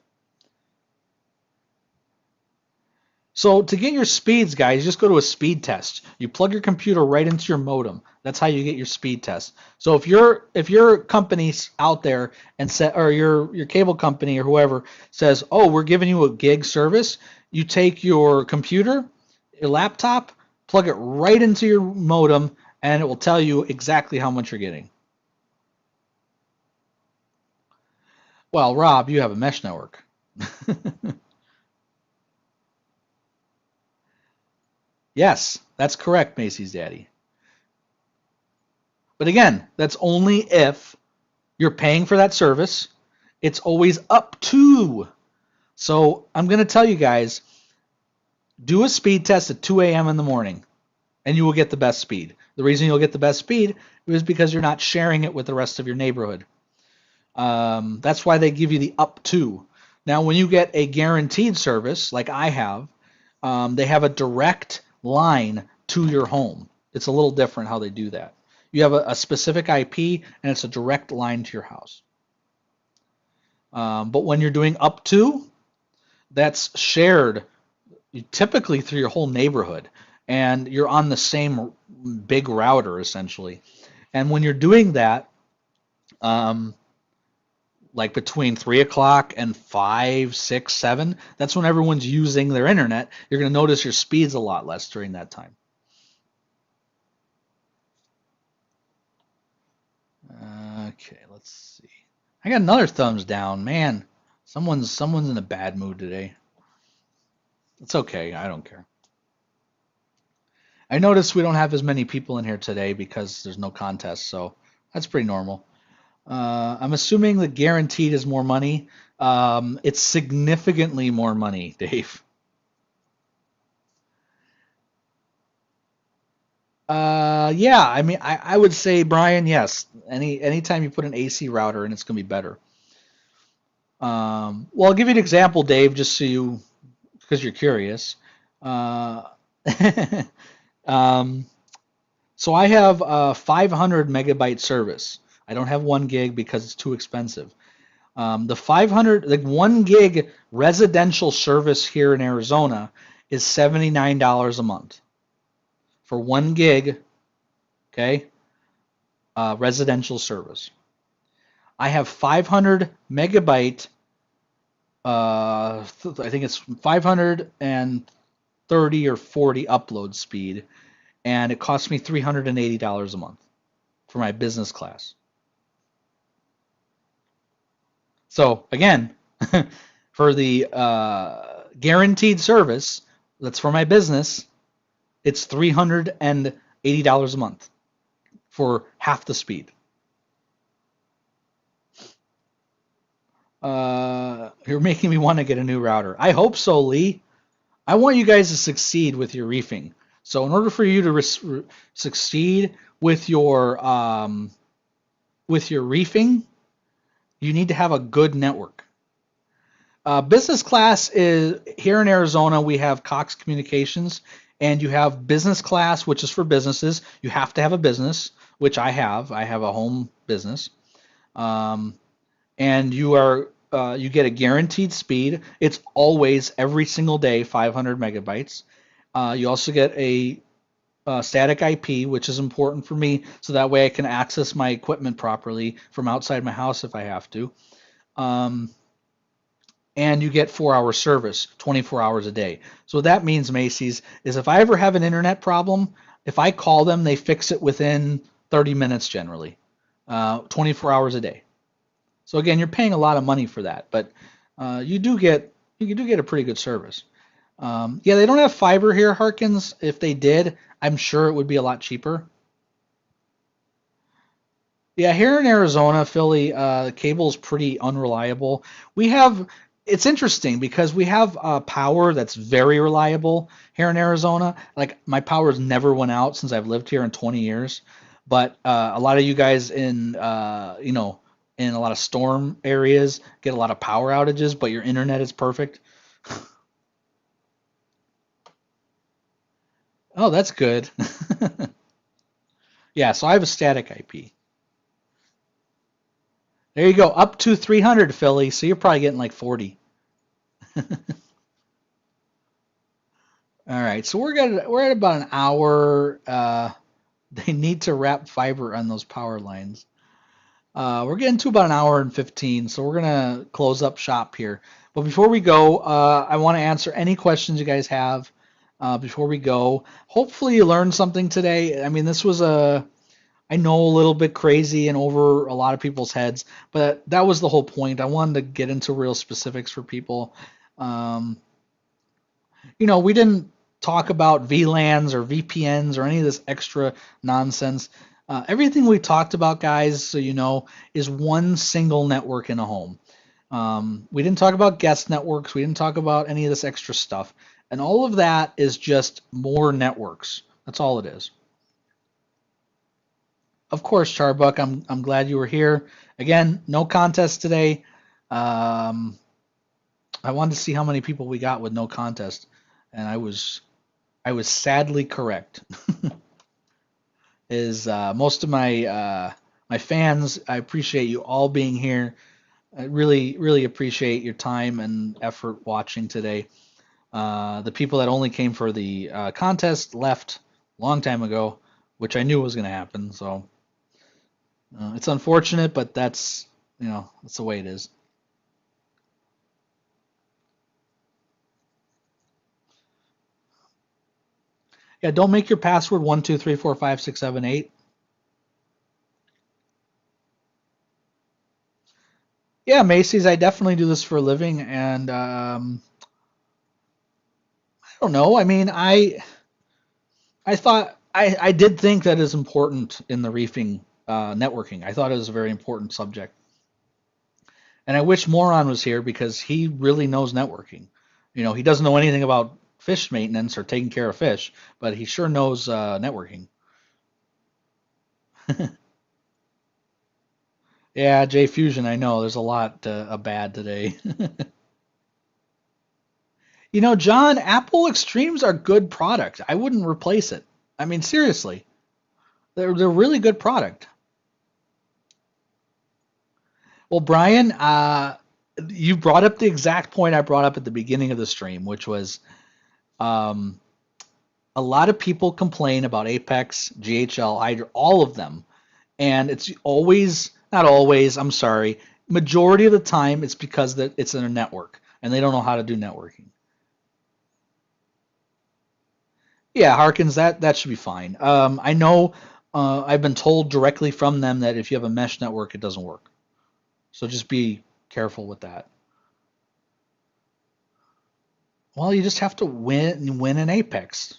So to get your speeds, guys, just go to a speed test. You plug your computer right into your modem. That's how you get your speed test. So if your company's out there and or your cable company or whoever says, "Oh, we're giving you a gig service," you take your computer, your laptop, plug it right into your modem, and it will tell you exactly how much you're getting. Well, Rob, you have a mesh network. Yes, that's correct, Macy's Daddy. But again, that's only if you're paying for that service. It's always up to. So I'm going to tell you guys, do a speed test at 2 a.m. in the morning, and you will get the best speed. The reason you'll get the best speed is because you're not sharing it with the rest of your neighborhood. That's why they give you the up to. Now, when you get a guaranteed service, like I have, they have a direct line to your home. It's a little different how they do that. You have a specific IP, and it's a direct line to your house. But when you're doing up to, that's shared typically through your whole neighborhood, and you're on the same big router essentially. And when you're doing that, like between 3 o'clock and 5, 6, 7, that's when everyone's using their internet. You're going to notice your speed's a lot less during that time. Okay, let's see. I got another thumbs down. Man, someone's in a bad mood today. It's okay. I don't care. I noticed we don't have as many people in here today because there's no contest, so that's pretty normal. I'm assuming the guaranteed is more money. It's significantly more money, Dave. Yeah, I mean, I would say, Brian, yes. Anytime you put an AC router in, it's gonna be better. Well, I'll give you an example, Dave, just so because you're curious. So I have a 500 megabyte service. I don't have 1 gig because it's too expensive. The 1 gig residential service here in Arizona is $79 a month for 1 gig. Okay, residential service. I have 500 megabyte. I think it's 530 or 40 upload speed, and it costs me $380 a month for my business class. So again, for the guaranteed service that's for my business, It's $380 a month for half the speed. You're making me want to get a new router. I hope so, Lee. I want you guys to succeed with your reefing. So in order for you to succeed with your reefing, you need to have a good network. Business class is here in Arizona. We have Cox Communications, and you have business class, which is for businesses. You have to have a business, which I have. I have a home business, um, and you get a guaranteed speed. It's always every single day 500 megabytes. You also get a static IP, which is important for me, so that way I can access my equipment properly from outside my house if I have to. Um, and you get 4 hour service, 24 hours a day. So what that means, Macy's, is if I ever have an internet problem, if I call them, they fix it within 30 minutes generally, 24 hours a day. So again, you're paying a lot of money for that, but you do get a pretty good service. Yeah, they don't have fiber here, Harkins. If they did, I'm sure it would be a lot cheaper. Yeah, here in Arizona, Philly, cable is pretty unreliable. We have, it's interesting because we have power that's very reliable here in Arizona. Like my power's never went out since I've lived here in 20 years. But a lot of you guys in a lot of storm areas get a lot of power outages, but your internet is perfect. Oh, that's good. Yeah, so I have a static IP. There you go, up to 300, Philly. So you're probably getting like 40. All right, so we're at about an hour. They need to wrap fiber on those power lines. We're getting to about an hour and 15, so we're gonna close up shop here. But before we go, I want to answer any questions you guys have before we go. Hopefully you learned something today. I mean, this was I know a little bit crazy and over a lot of people's heads, but that was the whole point. I wanted to get into real specifics for people. Um, we didn't talk about VLANs or VPNs or any of this extra nonsense. Everything we talked about, guys, so you know, is one single network in a home. We didn't talk about guest networks. We didn't talk about any of this extra stuff. And all of that is just more networks. That's all it is. Of course, Charbuck, I'm glad you were here. Again, no contest today. Um, I wanted to see how many people we got with no contest, and I was sadly correct. Is most of my fans. I appreciate you all being here. I really really appreciate your time and effort watching today. The people that only came for the contest left a long time ago, which I knew was going to happen. So it's unfortunate, but that's the way it is. Yeah, don't make your password 1 2 3 4 5 6 7 8. Yeah, Macy's. I definitely do this for a living, and I don't know. I mean, I thought I did think that is important in the reefing networking. I thought it was a very important subject, and I wish Moron was here because he really knows networking. He doesn't know anything about fish maintenance or taking care of fish, but he sure knows networking. Yeah, J Fusion. I know there's a lot of bad today. John, Apple Extremes are good product. I wouldn't replace it. I mean, seriously, they're really good product. Well, Brian, you brought up the exact point I brought up at the beginning of the stream, which was um, a lot of people complain about Apex, GHL, Hydra, all of them, and it's always not always. I'm sorry, majority of the time it's because that it's in a network and they don't know how to do networking. Yeah, Harkins, that should be fine. I know I've been told directly from them that if you have a mesh network, it doesn't work. So just be careful with that. Well, you just have to win an Apex.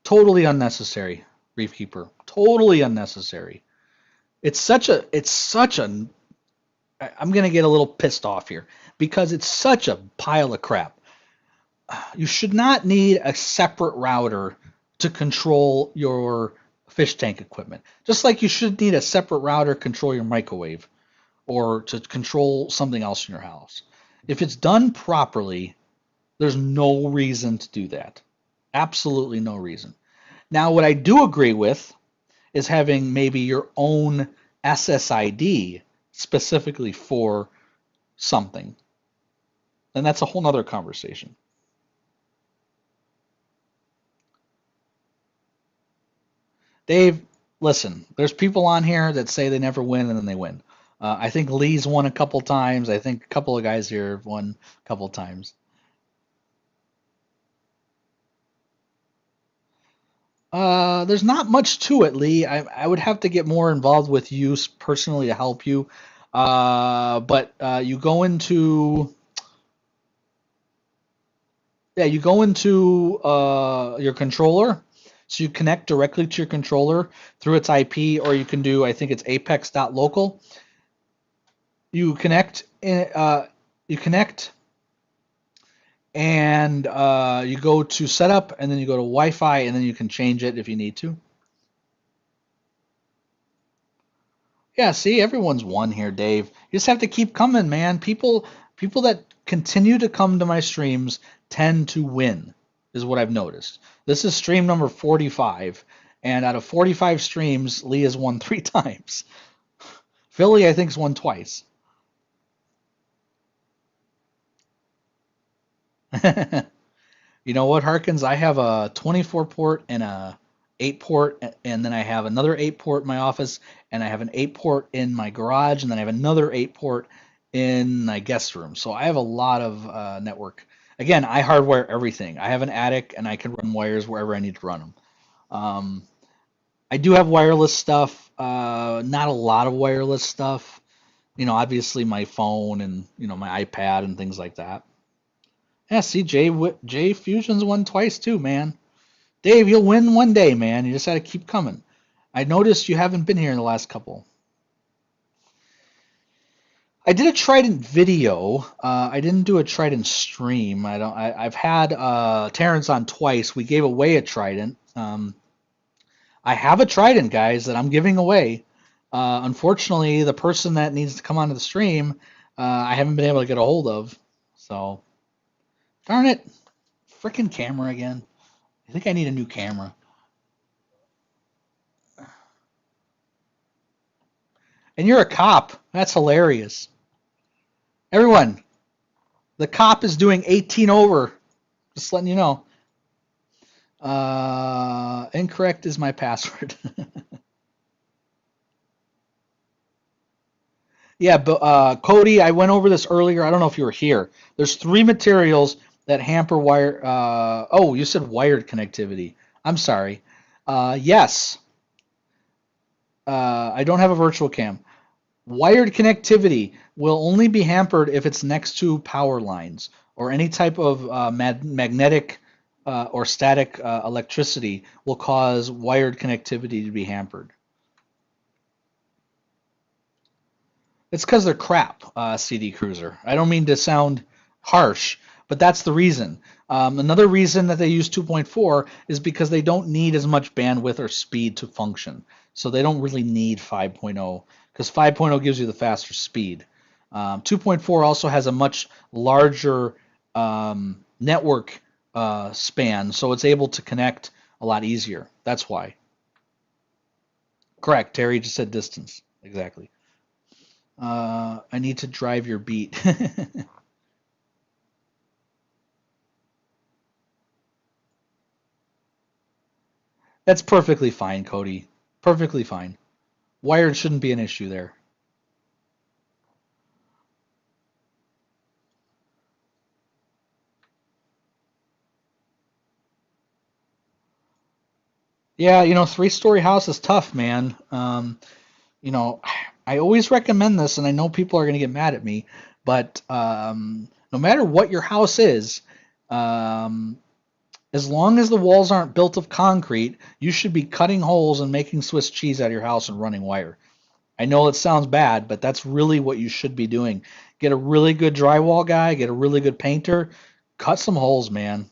Totally unnecessary, Reef Keeper. Totally unnecessary. It's such a I'm gonna get a little pissed off here because it's such a pile of crap. You should not need a separate router to control your fish tank equipment. Just like you should need a separate router to control your microwave or to control something else in your house. If it's done properly, there's no reason to do that. Absolutely no reason. Now, what I do agree with is having maybe your own SSID specifically for something. And that's a whole nother conversation. Dave, listen, there's people on here that say they never win and then they win. I think Lee's won a couple times. I think a couple of guys here have won a couple times. There's not much to it, Lee. I would have to get more involved with you personally to help you. But you go into your controller. So you connect directly to your controller through its IP, or you can do, I think it's apex.local. You connect you connect and you go to setup, and then you go to Wi-Fi, and then you can change it if you need to. Yeah, see, everyone's won here, Dave. You just have to keep coming, man. People that continue to come to my streams tend to win, is what I've noticed. This is stream number 45, and out of 45 streams, Lee has won 3 times. Philly, I think, has won twice. You know what, Harkins? I have a 24 port and a 8 port, and then I have another 8 port in my office, and I have an 8 port in my garage, and then I have another 8 port in my guest room. So I have a lot of network. Again, I hardwire everything. I have an attic, and I can run wires wherever I need to run them. Um, I do have wireless stuff, not a lot of wireless stuff. Obviously my phone and my iPad and things like that. Yeah, see, Jay Fusion's won twice too, man. Dave, you'll win one day, man. You just got to keep coming. I noticed you haven't been here in the last couple. I did a Trident video. I didn't do a Trident stream. I've had Terrence on twice. We gave away a Trident. I have a Trident, guys, that I'm giving away. Unfortunately, the person that needs to come onto the stream, I haven't been able to get a hold of. So, darn it. Frickin' camera again. I think I need a new camera. And you're a cop. That's hilarious. Everyone, the cop is doing 18 over. Just letting you know. Incorrect is my password. Yeah, but Cody, I went over this earlier. I don't know if you were here. There's 3 materials that hamper wire. Oh, you said wired connectivity. I'm sorry. Yes. I don't have a virtual cam. Wired connectivity will only be hampered if it's next to power lines or any type of magnetic or static electricity will cause wired connectivity to be hampered. It's because they're crap, CD Cruiser. I don't mean to sound harsh, but that's the reason. Another reason that they use 2.4 is because they don't need as much bandwidth or speed to function. So they don't really need 5.0 because 5.0 gives you the faster speed. 2.4 also has a much larger network span, so it's able to connect a lot easier. That's why. Correct. Terry just said distance. Exactly. I need to drive your beat. That's perfectly fine, Cody. Perfectly fine. Wired shouldn't be an issue there. Yeah, 3-story house is tough, man. You know, I always recommend this, and I know people are going to get mad at me, but no matter what your house is, um, As long as the walls aren't built of concrete, you should be cutting holes and making Swiss cheese out of your house and running wire. I know it sounds bad, but that's really what you should be doing. Get a really good drywall guy, get a really good painter, cut some holes, man.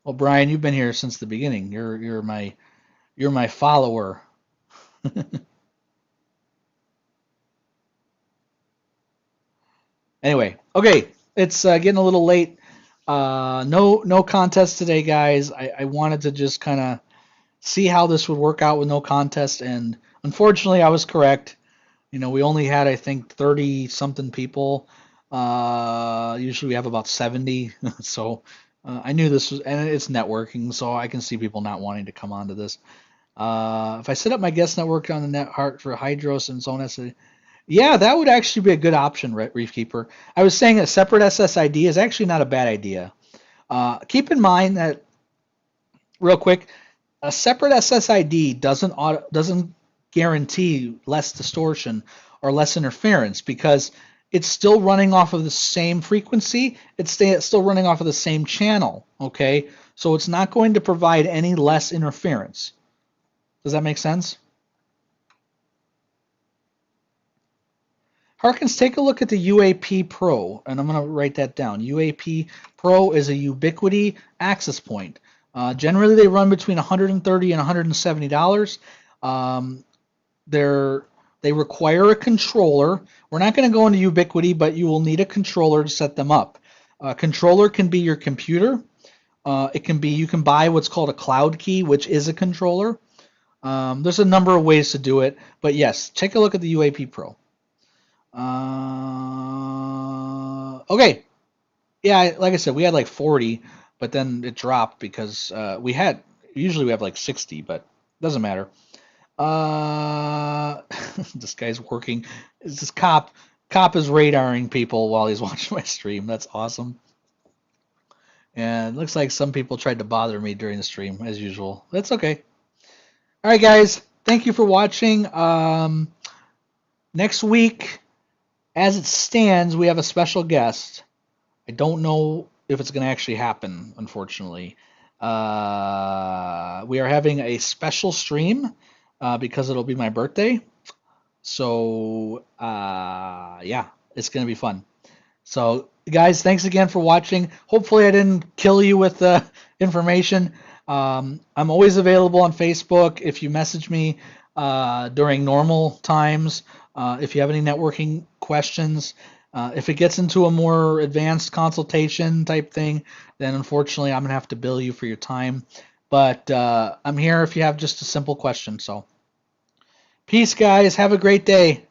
Well, Brian, you've been here since the beginning. You're my follower. Anyway, okay, it's getting a little late. No contest today, guys. I wanted to just kind of see how this would work out with no contest, and unfortunately, I was correct. We only had, I think, 30 something people. Usually we have about 70. So I knew this was, and it's networking, so I can see people not wanting to come onto this. If I set up my guest network on the net heart for Hydros and Zone SSID, yeah, that would actually be a good option, Reef Keeper. I was saying a separate SSID is actually not a bad idea. Keep in mind that, real quick, a separate SSID doesn't guarantee less distortion or less interference because it's still running off of the same frequency. It's still running off of the same channel. Okay, so it's not going to provide any less interference. Does that make sense? Harkins, take a look at the UAP Pro, and I'm going to write that down. UAP Pro is a Ubiquiti access point. Generally, they run between $130 and $170. They require a controller. We're not going to go into Ubiquiti, but you will need a controller to set them up. A controller can be your computer. You can buy what's called a cloud key, which is a controller. There's a number of ways to do it, but yes, take a look at the UAP Pro. Okay. Yeah, like I said, we had like 40, but then it dropped because usually we have like 60, but doesn't matter. This guy's working. This cop is radaring people while he's watching my stream. That's awesome. And it looks like some people tried to bother me during the stream, as usual. That's okay. All right, guys. Thank you for watching. Next week, as it stands, we have a special guest. I don't know if it's going to actually happen, unfortunately. We are having a special stream because it'll be my birthday. So, yeah, it's going to be fun. So, guys, thanks again for watching. Hopefully I didn't kill you with the information. I'm always available on Facebook if you message me during normal times. If you have any networking questions, if it gets into a more advanced consultation type thing, then unfortunately I'm going to have to bill you for your time. But I'm here if you have just a simple question. So, peace, guys. Have a great day.